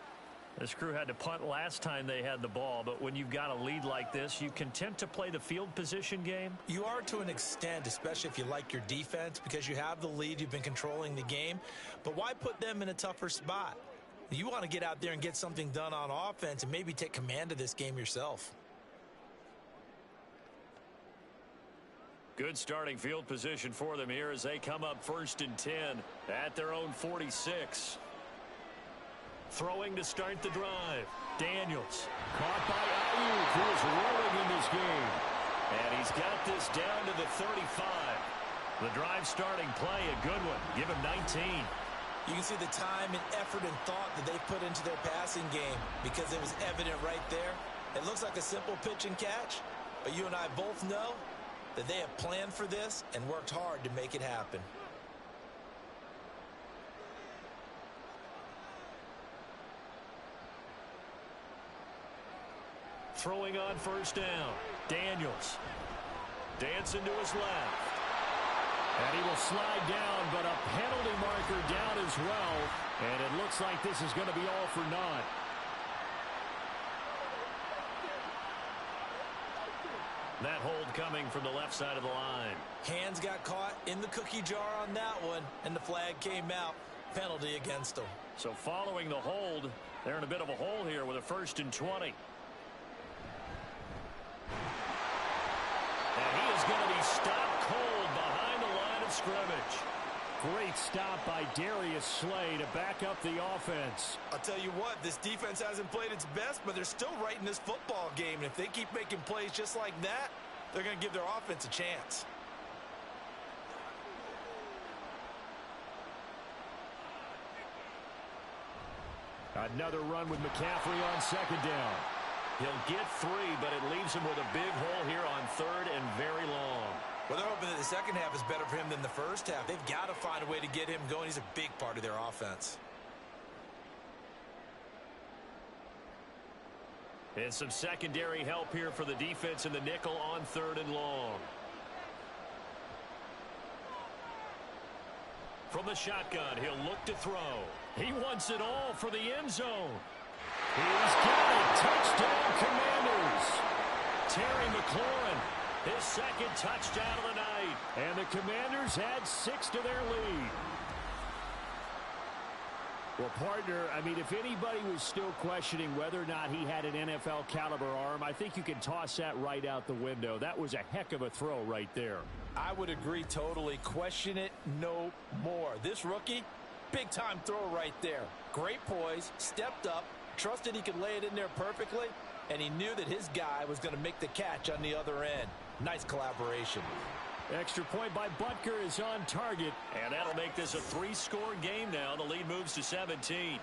This crew had to punt last time they had the ball, but when you've got a lead like this, you content to play the field position game? You are to an extent, especially if you like your defense, because you have the lead, you've been controlling the game. But why put them in a tougher spot? You want to get out there and get something done on offense and maybe take command of this game yourself. Good starting field position for them here as they come up 1st and 10 at their own 46. Throwing to start the drive. Daniels. Caught by Ayuk, who is rolling in this game. And he's got this down to the 35. The drive starting play, a good one. Give him 19. You can see the time and effort and thought that they put into their passing game because it was evident right there. It looks like a simple pitch and catch, but you and I both know that they have planned for this and worked hard to make it happen. Throwing on 1st down. Daniels. Dancing to his left. And he will slide down, but a penalty marker down as well. And it looks like this is going to be all for naught. That hold coming from the left side of the line. Hands got caught in the cookie jar on that one, and the flag came out. Penalty against them. So following the hold, they're in a bit of a hole here with a 1st and 20. And he is going to be stopped cold behind the line of scrimmage. Great stop by Darius Slay to back up the offense. I'll tell you what, this defense hasn't played its best, but they're still right in this football game. And if they keep making plays just like that, they're going to give their offense a chance. Another run with McCaffrey on 2nd down. He'll get 3, but it leaves him with a big hole here on 3rd and very long. Well, they're hoping that the second half is better for him than the first half. They've got to find a way to get him going. He's a big part of their offense. And some secondary help here for the defense in the nickel on 3rd and long. From the shotgun, he'll look to throw. He wants it all for the end zone. He's got it. Touchdown, Commanders. Terry McLaurin, his second touchdown of the night. And the Commanders add 6 to their lead. Well, partner, I mean, if anybody was still questioning whether or not he had an NFL caliber arm, I think you can toss that right out the window. That was a heck of a throw right there. I would agree totally. Question it no more. This rookie, big-time throw right there. Great poise, stepped up, trusted he could lay it in there perfectly, and he knew that his guy was going to make the catch on the other end. Nice collaboration. Extra point by Butker is on target. And that'll make this a 3-score game now. The lead moves to 17.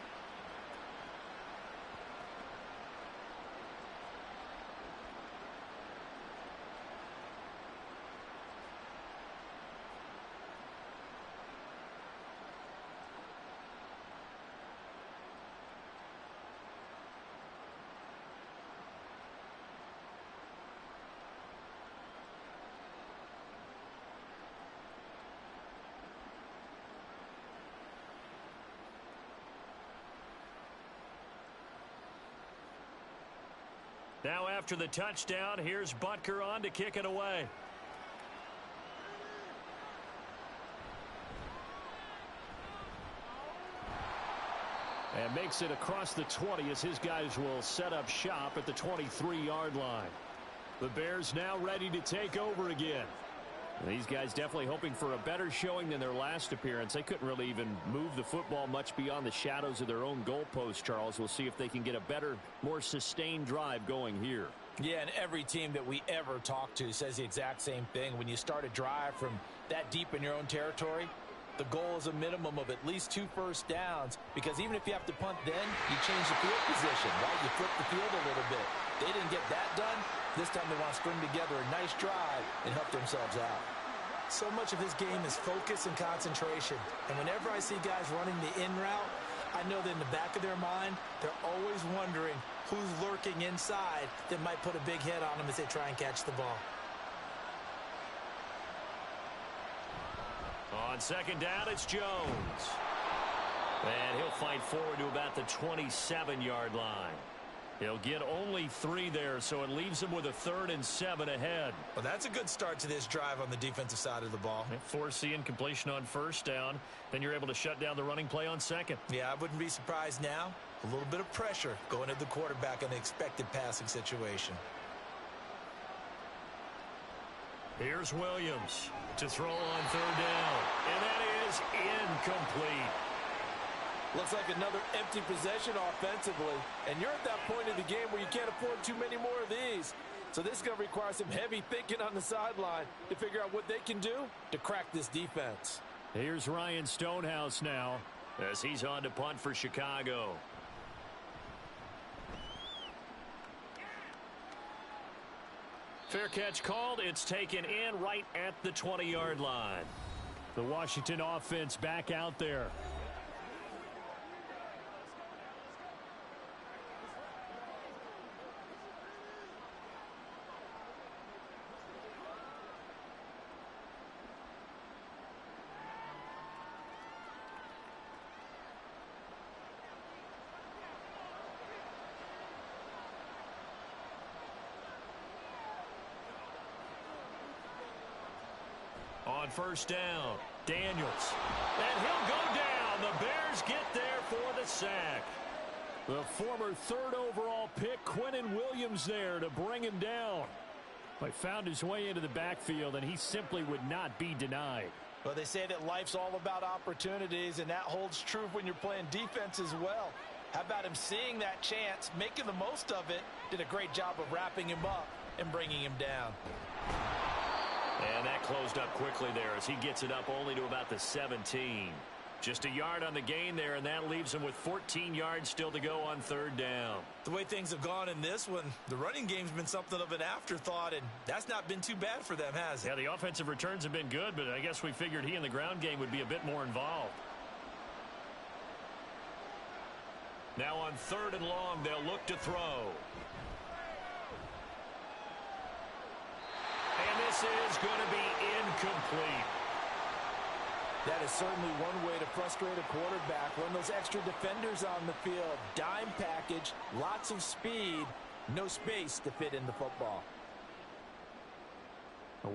Now after the touchdown, here's Butker on to kick it away. And makes it across the 20 as his guys will set up shop at the 23-yard line. The Bears now ready to take over again. These guys definitely hoping for a better showing than their last appearance. They couldn't really even move the football much beyond the shadows of their own goalpost, Charles. We'll see if they can get a better, more sustained drive going here. Yeah, and every team that we ever talk to says the exact same thing. When you start a drive from that deep in your own territory, the goal is a minimum of at least 2 first downs, because even if you have to punt then, you change the field position, right? You flip the field a little bit. They didn't get that done. This time they want to string together a nice drive and help themselves out. So much of this game is focus and concentration. And whenever I see guys running the in route, I know that in the back of their mind, they're always wondering who's lurking inside that might put a big hit on them as they try and catch the ball. On second down, it's Jones. And he'll fight forward to about the 27-yard line. He'll get only 3 there, so it leaves him with a 3rd and 7 ahead. Well, that's a good start to this drive on the defensive side of the ball. Force the incompletion on first down. Then you're able to shut down the running play on second. Yeah, I wouldn't be surprised now. A little bit of pressure going at the quarterback in an expected passing situation. Here's Williams to throw on 3rd down. And that is incomplete. Looks like another empty possession offensively. And you're at that point in the game where you can't afford too many more of these. So this is going to require some heavy thinking on the sideline to figure out what they can do to crack this defense. Here's Ryan Stonehouse now as he's on to punt for Chicago. Fair catch called. It's taken in right at the 20-yard line. The Washington offense back out there. On first down, Daniels. And he'll go down. The Bears get there for the sack. The former 3rd overall pick, Quinnen Williams, there to bring him down. He found his way into the backfield, and he simply would not be denied. Well, they say that life's all about opportunities, and that holds true when you're playing defense as well. How about him seeing that chance, making the most of it, did a great job of wrapping him up and bringing him down. And that closed up quickly there as he gets it up only to about the 17. Just a yard on the gain there, and that leaves him with 14 yards still to go on 3rd down. The way things have gone in this one, the running game's been something of an afterthought, and that's not been too bad for them, has it? Yeah, the offensive returns have been good, but I guess we figured he in the ground game would be a bit more involved. Now on 3rd and long, they'll look to throw. And this is going to be incomplete. That is certainly one way to frustrate a quarterback. Run those extra defenders on the field. Dime package, lots of speed, no space to fit in the football.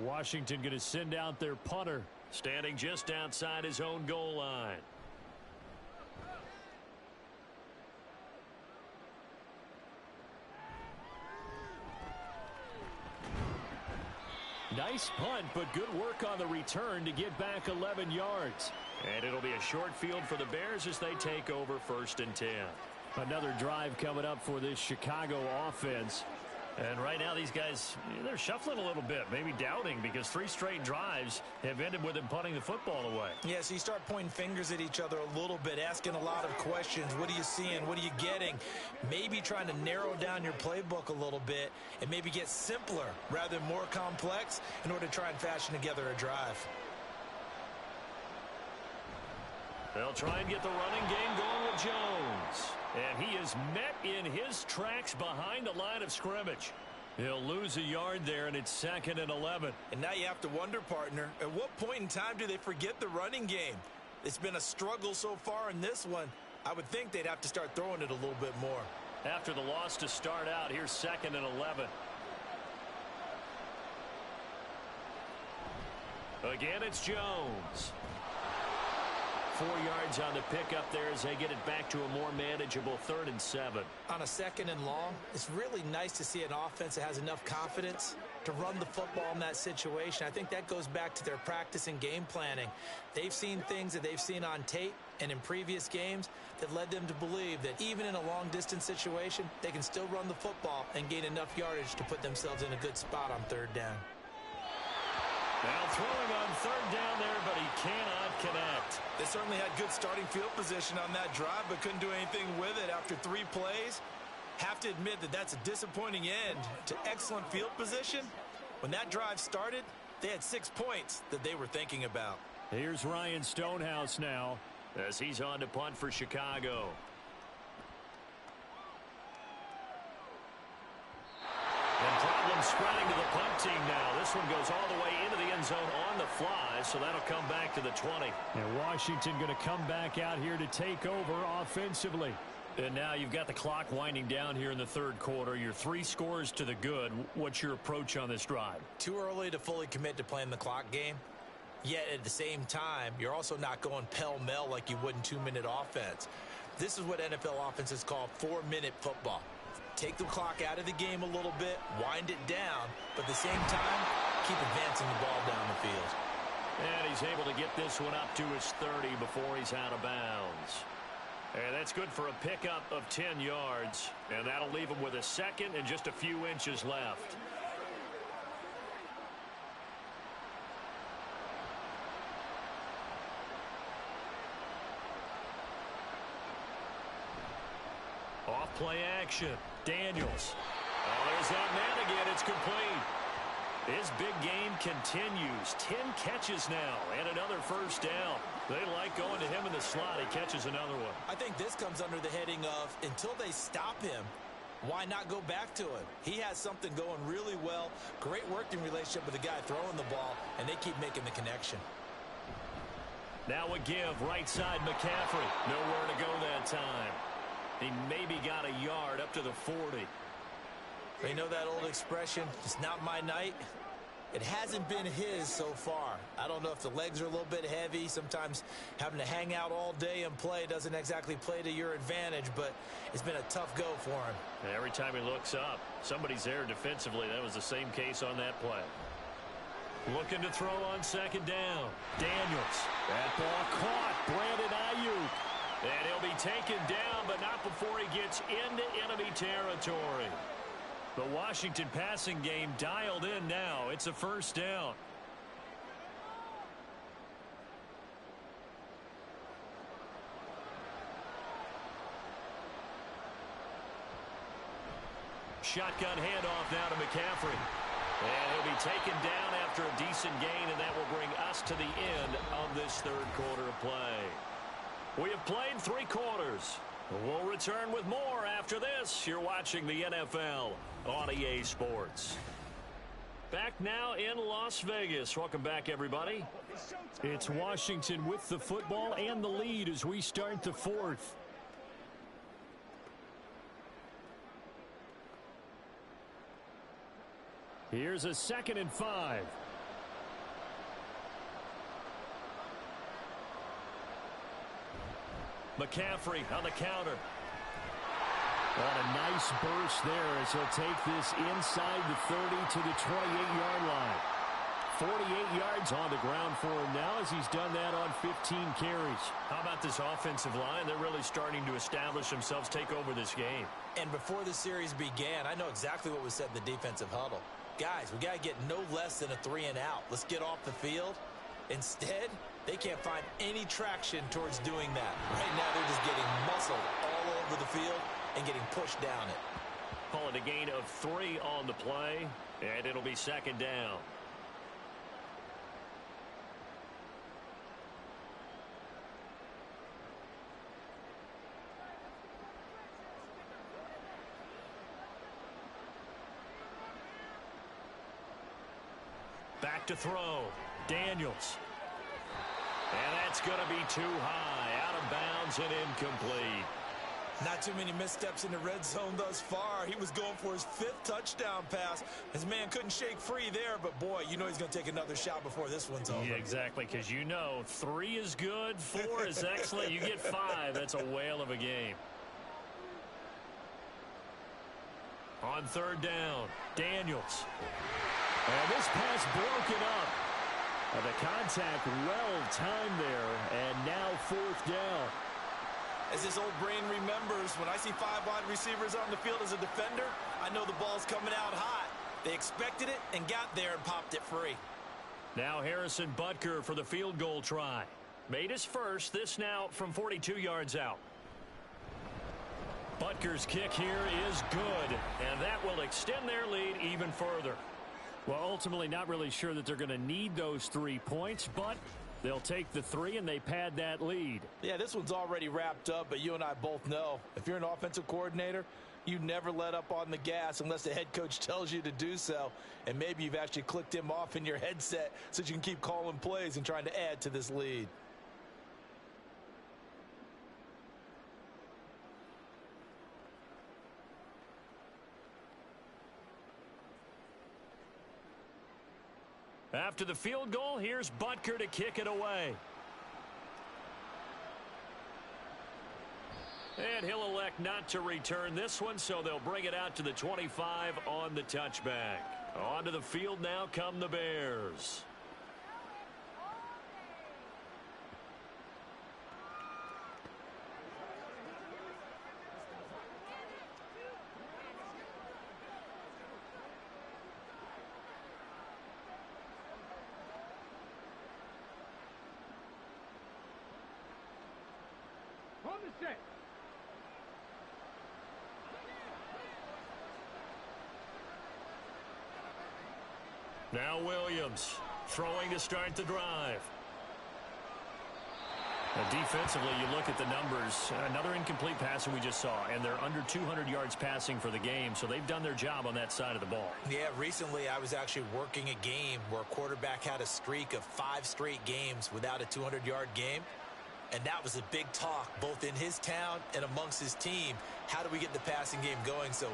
Washington going to send out their punter, standing just outside his own goal line. Nice punt, but good work on the return to get back 11 yards. And it'll be a short field for the Bears as they take over 1st and 10. Another drive coming up for this Chicago offense. And right now these guys, they're shuffling a little bit, maybe doubting, because 3 straight drives have ended with them punting the football away. Yeah, so you start pointing fingers at each other a little bit, asking a lot of questions. What are you seeing? What are you getting? Maybe trying to narrow down your playbook a little bit and maybe get simpler rather than more complex in order to try and fashion together a drive. They'll try and get the running game going with Jones. And he is met in his tracks behind the line of scrimmage. He'll lose a yard there, and it's 2nd and 11. And now you have to wonder, partner, at what point in time do they forget the running game? It's been a struggle so far in this one. I would think they'd have to start throwing it a little bit more. After the loss to start out, here's 2nd and 11. Again, it's Jones. 4 yards on the pickup there as they get it back to a more manageable 3rd and 7. On a 2nd and long, it's really nice to see an offense that has enough confidence to run the football in that situation. I think that goes back to their practice and game planning. They've seen things that they've seen on tape and in previous games that led them to believe that even in a long-distance situation, they can still run the football and gain enough yardage to put themselves in a good spot on 3rd down. Now throwing on 3rd down there, but he cannot connect. They certainly had good starting field position on that drive, but couldn't do anything with it after 3 plays. Have to admit that that's a disappointing end to excellent field position. When that drive started, they had 6 points that they were thinking about. Here's Ryan Stonehouse now as he's on to punt for Chicago. And problem spreading to the punt team now. This one goes all the way into the end zone on the fly, so that'll come back to the 20. And Washington going to come back out here to take over offensively. And now you've got the clock winding down here in the 3rd quarter. You're 3 scores to the good. What's your approach on this drive? Too early to fully commit to playing the clock game. Yet at the same time, you're also not going pell-mell like you would in 2-minute offense. This is what NFL offenses call 4-minute football. Take the clock out of the game a little bit, wind it down, but at the same time, keep advancing the ball down the field. And he's able to get this one up to his 30 before he's out of bounds. And that's good for a pickup of 10 yards. And that'll leave him with a 2nd and just a few inches left. Off play action. Daniels. Oh, there's that man again. It's complete. His big game continues. 10 catches now and another 1st down. They like going to him in the slot. He catches another one. I think this comes under the heading of until they stop him, why not go back to him? He has something going really well. Great working relationship with the guy throwing the ball, and they keep making the connection. Now a give right side McCaffrey. Nowhere to go that time. He maybe got a yard up to the 40. You know that old expression, it's not my night? It hasn't been his so far. I don't know if the legs are a little bit heavy. Sometimes having to hang out all day and play doesn't exactly play to your advantage, but it's been a tough go for him. And every time he looks up, somebody's there defensively. That was the same case on that play. Looking to throw on 2nd down. Daniels. That ball caught. Brandon Ayuk. And he'll be taken down, but not before he gets into enemy territory. The Washington passing game dialed in now. It's a 1st down. Shotgun handoff now to McCaffrey. And he'll be taken down after a decent gain, and that will bring us to the end of this 3rd quarter of play. We have played 3 quarters. We'll return with more after this. You're watching the NFL on EA Sports. Back now in Las Vegas. Welcome back, everybody. It's Washington with the football and the lead as we start the fourth. Here's a 2nd and 5. McCaffrey on the counter. What a nice burst there as he'll take this inside the 30 to the 28-yard line. 48 yards on the ground for him now as he's done that on 15 carries. How about this offensive line? They're really starting to establish themselves, take over this game. And before the series began, I know exactly what was said in the defensive huddle. Guys, we got to get no less than a 3 and out. Let's get off the field. Instead, they can't find any traction towards doing that. Right now, they're just getting muscled all over the field and getting pushed down it. Call it a gain of 3 on the play, and it'll be 2nd down. Back to throw. Daniels. And that's going to be too high. Out of bounds and incomplete. Not too many missteps in the red zone thus far. He was going for his 5th touchdown pass. His man couldn't shake free there, but boy, you know he's going to take another shot before this one's over. Yeah, exactly, because you know 3 is good, 4 is excellent. You get 5, that's a whale of a game. On 3rd down, Daniels. And this pass broken up. And the contact well timed there, and now 4th down. As this old brain remembers, when I see 5 wide receivers on the field as a defender, I know the ball's coming out hot. They expected it and got there and popped it free. Now Harrison Butker for the field goal try. Made his first, this now from 42 yards out. Butker's kick here is good, and that will extend their lead even further. Well, ultimately not really sure that they're going to need those 3 points, but they'll take the 3 and they pad that lead. Yeah, this one's already wrapped up, but you and I both know if you're an offensive coordinator, you never let up on the gas unless the head coach tells you to do so. And maybe you've actually clicked him off in your headset so you can keep calling plays and trying to add to this lead. After the field goal, here's Butker to kick it away. And he'll elect not to return this one, so they'll bring it out to the 25 on the touchback. Onto the field now come the Bears. Now Williams throwing to start the drive. Now defensively, you look at the numbers. Another incomplete pass that we just saw, and they're under 200 yards passing for the game, so they've done their job on that side of the ball. Yeah, recently I was actually working a game where a quarterback had a streak of 5 straight games without a 200-yard game, and that was a big talk both in his town and amongst his team. How do we get the passing game going? So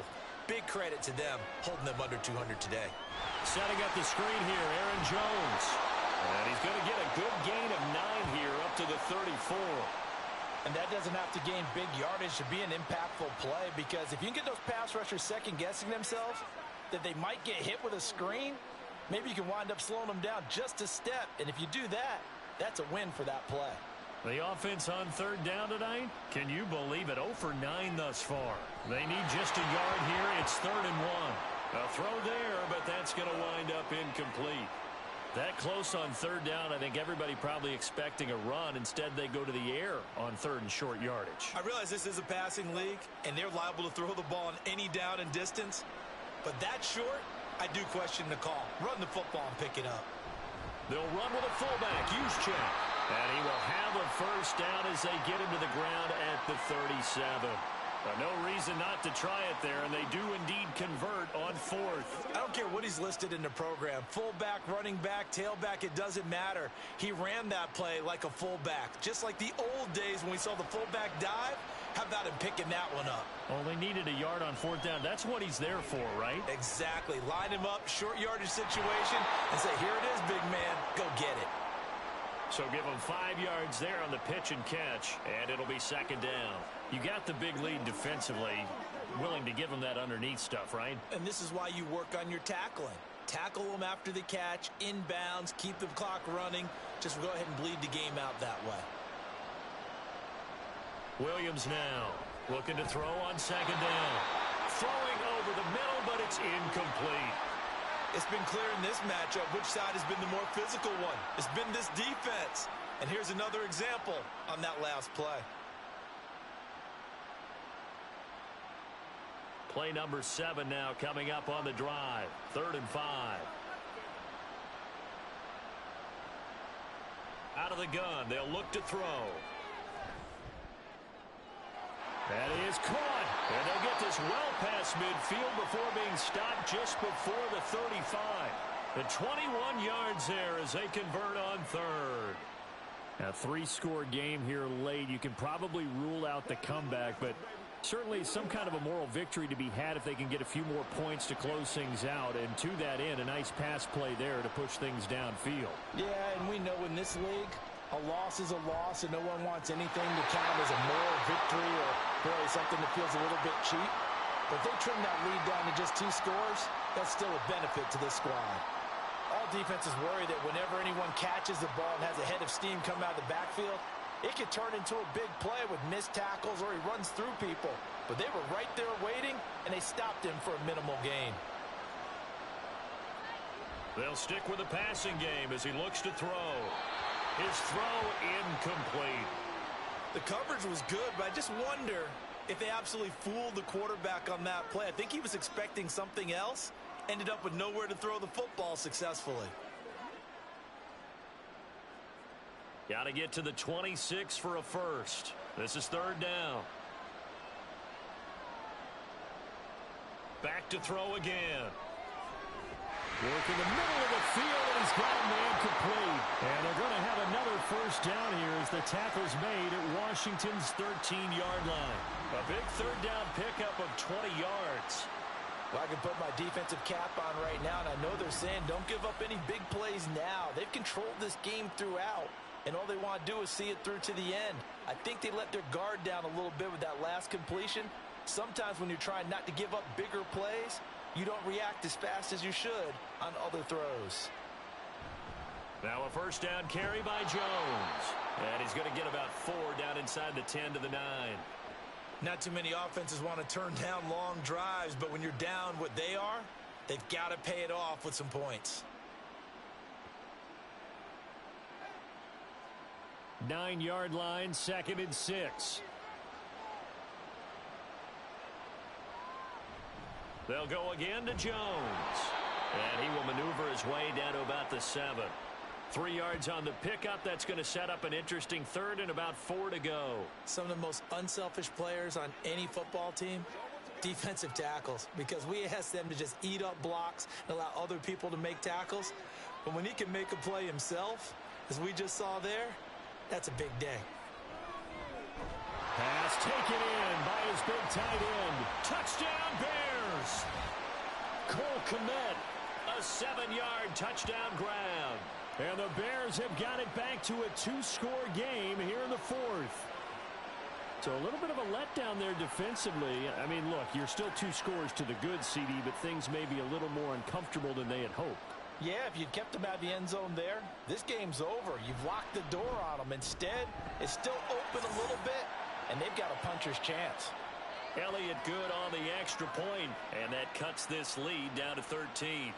big credit to them holding them under 200 today. Setting up the screen here, Aaron Jones. And he's going to get a good gain of 9 here up to the 34. And that doesn't have to gain big yardage to be an impactful play, because if you can get those pass rushers second-guessing themselves that they might get hit with a screen, maybe you can wind up slowing them down just a step. And if you do that, that's a win for that play. The offense on 3rd down tonight, can you believe it? 0 for 9 thus far. They need just a yard here. It's 3rd and 1. A throw there, but that's going to wind up incomplete. That close on 3rd down, I think everybody probably expecting a run. Instead, they go to the air on 3rd and short yardage. I realize this is a passing league, and they're liable to throw the ball on any down and distance. But that short, I do question the call. Run the football and pick it up. They'll run with a fullback, Juszczyk. And he will have a first down as they get him to the ground at the 37. No reason not to try it there, and they do indeed convert on fourth. I don't care what he's listed in the program. Fullback, running back, tailback, it doesn't matter. He ran that play like a fullback. Just like the old days when we saw the fullback dive. How about him picking that one up? Only needed a yard on fourth down. That's what he's there for, right? Exactly. Line him up, short yardage situation, and say, here it is, big man. Go get it. So give him 5 yards there on the pitch and catch, and it'll be second down. You got the big lead defensively, willing to give him that underneath stuff, right? And this is why you work on your tackling. Tackle them after the catch, inbounds, keep the clock running. Just go ahead and bleed the game out that way. Williams now looking to throw on second down. Throwing over the middle, but it's incomplete. It's been clear in this matchup which side has been the more physical one. It's been this defense. And here's another example on that last play. Play number 7 now coming up on the drive. 3rd and 5. Out of the gun, they'll look to throw. That is caught. And they'll get this well past midfield before being stopped just before the 35. The 21 yards there as they convert on 3rd. A 3-score game here late. You can probably rule out the comeback, but certainly some kind of a moral victory to be had if they can get a few more points to close things out. And to that end, a nice pass play there to push things downfield. Yeah, and we know in this league, a loss is a loss, and no one wants anything to count as a moral victory or really something that feels a little bit cheap. But if they trim that lead down to just 2 scores, that's still a benefit to this squad. All defenses worry that whenever anyone catches the ball and has a head of steam come out of the backfield, it could turn into a big play with missed tackles or he runs through people. But they were right there waiting, and they stopped him for a minimal gain. They'll stick with the passing game as he looks to throw. His throw incomplete. The coverage was good, but I just wonder if they absolutely fooled the quarterback on that play. I think he was expecting something else. Ended up with nowhere to throw the football successfully. Got to get to the 26 for a first. This is 3rd down. Back to throw again. Work in the middle of the field, and he's got a man complete. And they're going to have another first down here as the tackle's made at Washington's 13-yard line. A big 3rd down pickup of 20 yards. Well, I can put my defensive cap on right now, and I know they're saying don't give up any big plays now. They've controlled this game throughout, and all they want to do is see it through to the end. I think they let their guard down a little bit with that last completion. Sometimes when you're trying not to give up bigger plays, you don't react as fast as you should on other throws. Now a first down carry by Jones. And he's going to get about 4 down inside the 10 to the 9. Not too many offenses want to turn down long drives, but when you're down what they are, they've got to pay it off with some points. 9-yard line, 2nd and 6. They'll go again to Jones. And he will maneuver his way down to about the 7. 3 yards on the pickup. That's going to set up an interesting 3rd and about 4 to go. Some of the most unselfish players on any football team, defensive tackles, because we ask them to just eat up blocks and allow other people to make tackles. But when he can make a play himself, as we just saw there, that's a big day. Pass taken in by his big tight end. Touchdown, Bears! Cole Kmet, a 7-yard touchdown grab. And the Bears have got it back to a 2-score game here in the 4th. So a little bit of a letdown there defensively. I mean, look, you're still 2 scores to the good, CD, but things may be a little more uncomfortable than they had hoped. Yeah, if you'd kept them out of the end zone there, this game's over. You've locked the door on them. Instead, it's still open a little bit, and they've got a puncher's chance. Elliott good on the extra point, and that cuts this lead down to 13.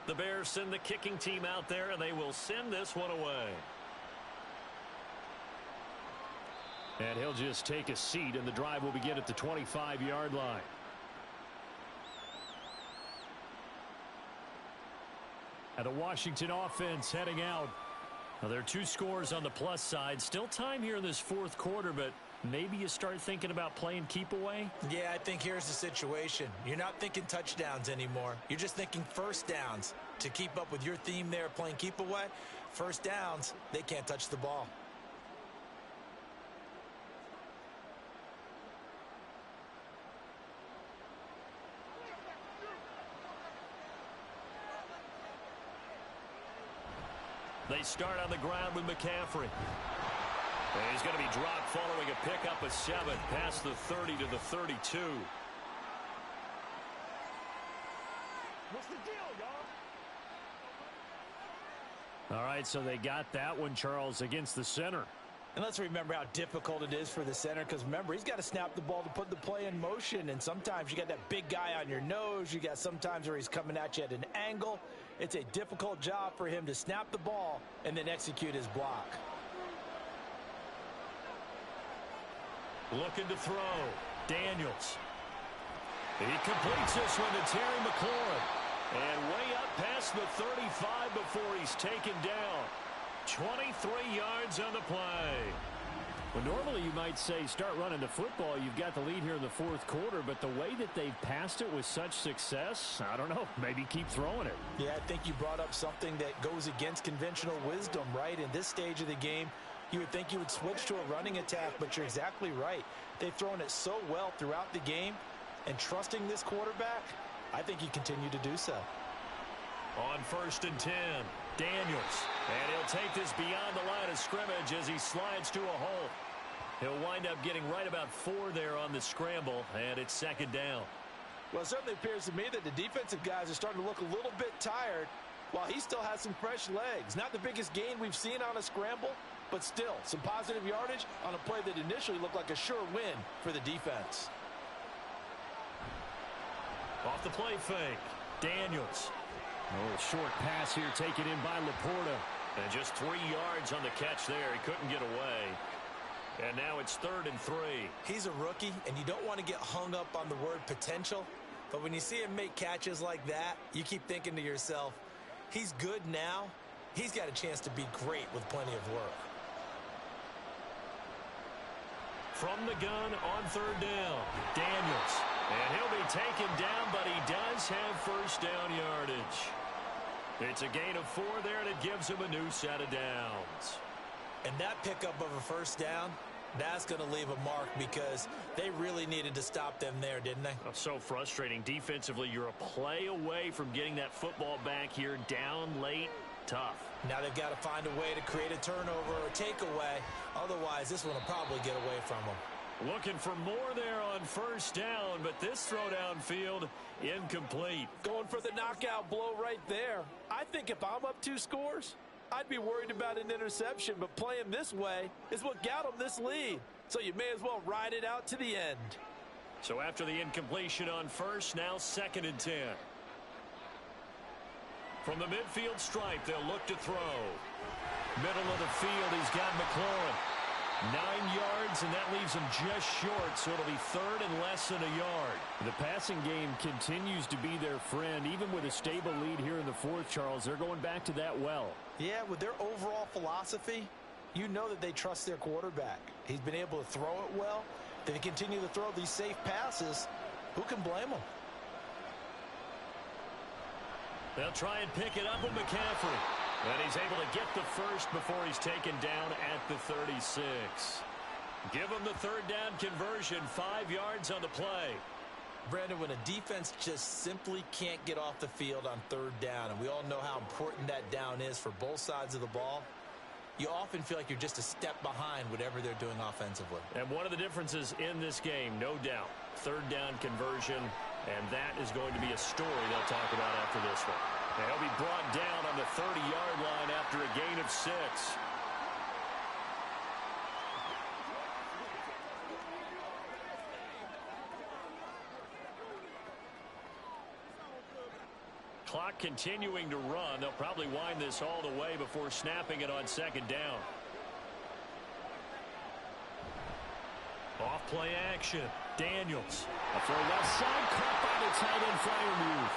The Bears send the kicking team out there, and they will send this one away. And he'll just take a seat, and the drive will begin at the 25-yard line. And the Washington offense heading out. Now, there are 2 scores on the plus side. Still time here in this fourth quarter, but maybe you start thinking about playing keep away? Yeah, I think here's the situation. You're not thinking touchdowns anymore. You're just thinking first downs. To keep up with your theme there, playing keep away, first downs, they can't touch the ball. They start on the ground with McCaffrey. And he's going to be dropped following a pickup of 7 past the 30 to the 32. What's the deal, y'all? All right, so they got that one, Charles, against the center. And let's remember how difficult it is for the center, because remember, he's got to snap the ball to put the play in motion, and sometimes you got that big guy on your nose. You got sometimes where he's coming at you at an angle. It's a difficult job for him to snap the ball and then execute his block. Looking to throw. Daniels. He completes this one to Terry McLaurin. And way up past the 35 before he's taken down. 23 yards on the play. Well, normally you might say start running the football. You've got the lead here in the fourth quarter, but the way that they've passed it with such success, I don't know, maybe keep throwing it. Yeah, I think you brought up something that goes against conventional wisdom, right? In this stage of the game, you would think you would switch to a running attack, but you're exactly right. They've thrown it so well throughout the game, and trusting this quarterback, I think you continue to do so. On 1st and 10, Daniels. And he'll take this beyond the line of scrimmage as he slides to a hole. He'll wind up getting right about 4 there on the scramble, and it's 2nd down. Well, it certainly appears to me that the defensive guys are starting to look a little bit tired while he still has some fresh legs. Not the biggest gain we've seen on a scramble, but still some positive yardage on a play that initially looked like a sure win for the defense. Off the play fake, Daniels. Oh, short pass here taken in by Laporta. And just 3 yards on the catch there. He couldn't get away. And now it's 3rd and 3. He's a rookie, and you don't want to get hung up on the word potential. But when you see him make catches like that, you keep thinking to yourself, he's good now. He's got a chance to be great with plenty of work. From the gun on 3rd down, Daniels. And he'll be taken down, but he does have first down yardage. It's a gain of 4 there, and it gives him a new set of downs. And that pickup of a first down, that's going to leave a mark because they really needed to stop them there, didn't they? Oh, so frustrating. Defensively, you're a play away from getting that football back here down late. Tough. Now they've got to find a way to create a turnover or a takeaway. Otherwise, this one will probably get away from them. Looking for more there on first down, but this throw downfield incomplete. Going for the knockout blow right there. I think if I'm up 2 scores, I'd be worried about an interception, but playing this way is what got them this lead. So you may as well ride it out to the end. So after the incompletion on first, now 2nd and 10. From the midfield stripe, they'll look to throw. Middle of the field, he's got McLaurin. 9 yards, and that leaves him just short, so it'll be 3rd and less than a yard. The passing game continues to be their friend. Even with a stable lead here in the fourth, Charles, they're going back to that well. Yeah, with their overall philosophy, you know that they trust their quarterback. He's been able to throw it well. They continue to throw these safe passes. Who can blame them? They'll try and pick it up with McCaffrey. And he's able to get the first before he's taken down at the 36. Give him the 3rd down conversion, 5 yards on the play. Brandon, when a defense just simply can't get off the field on 3rd down, and we all know how important that down is for both sides of the ball, you often feel like you're just a step behind whatever they're doing offensively. And one of the differences in this game, no doubt, 3rd down conversion, and that is going to be a story they'll talk about after this one. And he'll be brought down on the 30-yard line after a gain of 6. Clock continuing to run. They'll probably wind this all the way before snapping it on 2nd down. Off play action. Daniels. A throw left side, caught by the tight end flyer move.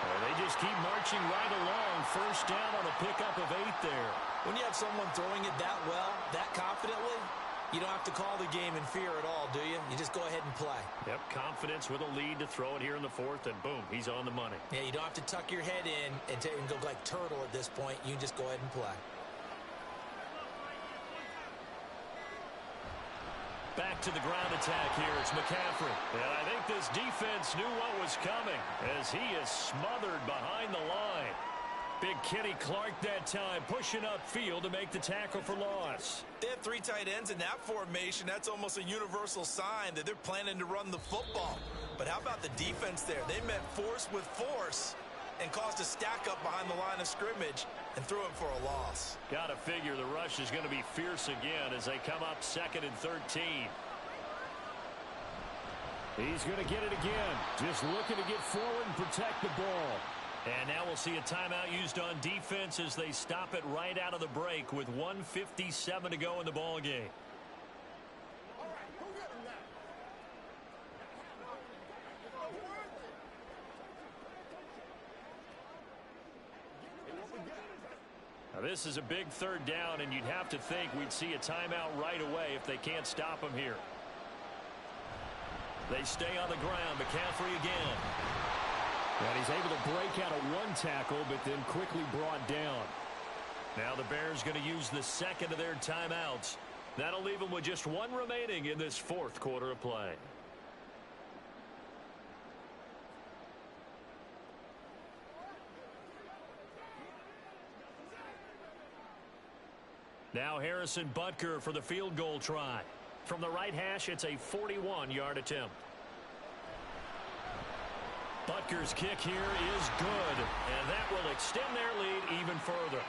Well, they just keep marching right along. First down on a pickup of 8 there. When you have someone throwing it that well, that confidently, you don't have to call the game in fear at all, do you? You just go ahead and play. Yep, confidence with a lead to throw it here in the 4th, and boom, he's on the money. Yeah, you don't have to tuck your head in and go like turtle at this point. You just go ahead and play. Back to the ground attack here. It's McCaffrey. And I think this defense knew what was coming as he is smothered behind the line. Big Kenny Clark that time pushing upfield to make the tackle for loss. They have 3 tight ends in that formation. That's almost a universal sign that they're planning to run the football. But how about the defense there? They met force with force and caused a stack up behind the line of scrimmage and threw him for a loss. Got to figure the rush is going to be fierce again as they come up 2nd and 13. He's going to get it again. Just looking to get forward and protect the ball. And now we'll see a timeout used on defense as they stop it right out of the break with 1:57 to go in the ball game. Now this is a big 3rd down, and you'd have to think we'd see a timeout right away if they can't stop him here. They stay on the ground. McCaffrey again. And he's able to break out of 1 tackle, but then quickly brought down. Now the Bears going to use the 2nd of their timeouts. That'll leave them with just 1 remaining in this 4th quarter of play. Now Harrison Butker for the field goal try. From the right hash, it's a 41-yard attempt. Butker's kick here is good, and that will extend their lead even further.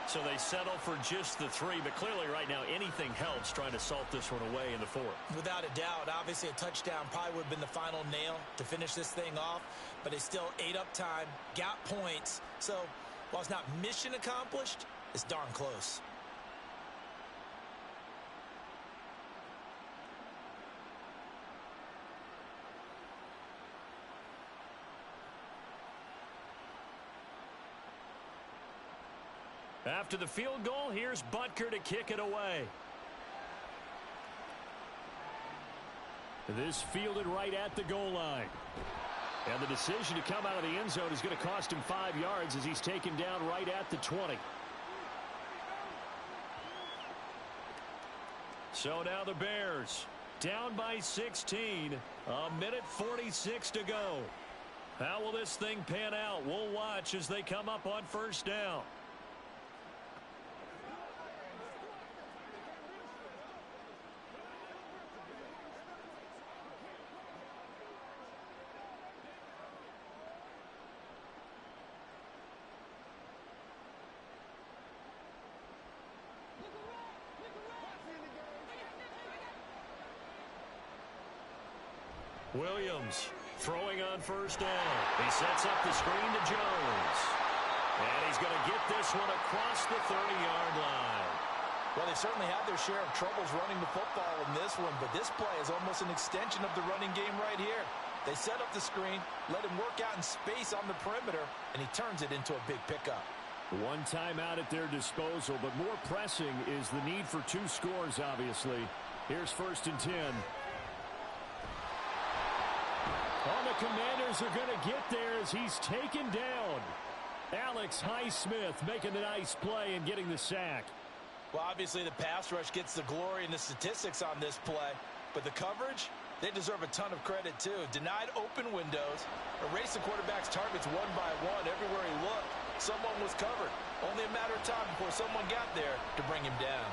So they settle for just the 3, but clearly right now anything helps trying to salt this one away in the 4th. Without a doubt, obviously a touchdown probably would have been the final nail to finish this thing off, but they still ate up time, got points. So while it's not mission accomplished, it's darn close. After the field goal, here's Butker to kick it away. This fielded right at the goal line. And the decision to come out of the end zone is going to cost him 5 yards as he's taken down right at the 20. So now the Bears down by 16. 1:46 to go. How will this thing pan out? We'll watch as they come up on 1st down. Williams throwing on 1st down. He sets up the screen to Jones. And he's going to get this one across the 30-yard line. Well, they certainly had their share of troubles running the football in this one, but this play is almost an extension of the running game right here. They set up the screen, let him work out in space on the perimeter, and he turns it into a big pickup. 1 timeout at their disposal, but more pressing is the need for 2 scores, obviously. Here's 1st and 10. Oh, the Commanders are going to get there as he's taken down. Alex Highsmith making the nice play and getting the sack. Well, obviously the pass rush gets the glory and the statistics on this play, but the coverage, they deserve a ton of credit too. Denied open windows, erased the quarterback's targets 1 by 1 everywhere he looked. Someone was covered. Only a matter of time before someone got there to bring him down.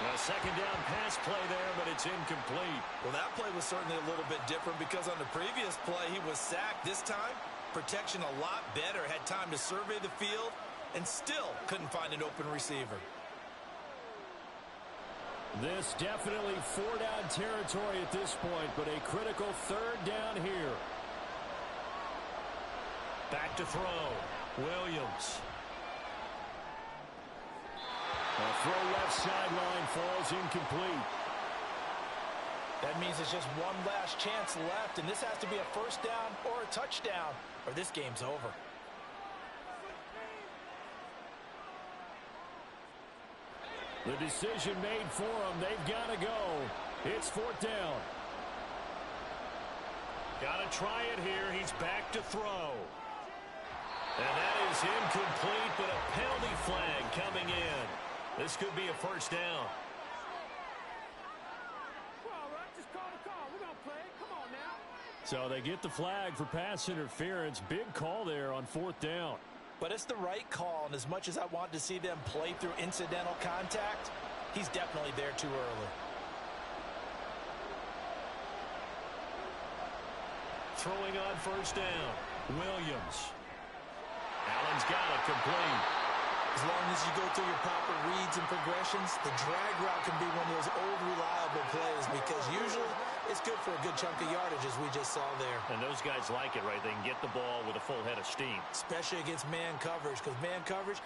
A 2nd down pass play there, but it's incomplete. Well, that play was certainly a little bit different because on the previous play, he was sacked. This time, protection a lot better. Had time to survey the field and still couldn't find an open receiver. This definitely 4-down territory at this point, but a critical 3rd down here. Back to throw. Williams. A throw left sideline falls incomplete. That means it's just one last chance left, and this has to be a first down or a touchdown, or this game's over. The decision made for them. They've got to go. It's fourth down. Got to try it here. He's back to throw. And that is incomplete, but a penalty flag coming in. This could be a first down. So they get the flag for pass interference. Big call there on fourth down. But it's the right call, and as much as I want to see them play through incidental contact, he's definitely there too early. Throwing on first down, Williams. Allen's got it complete. As long as you go through your proper reads and progressions, the drag route can be one of those old reliable plays because usually it's good for a good chunk of yardage, as we just saw there. And those guys like it, right? They can get the ball with a full head of steam. Especially against man coverage, because man coverage,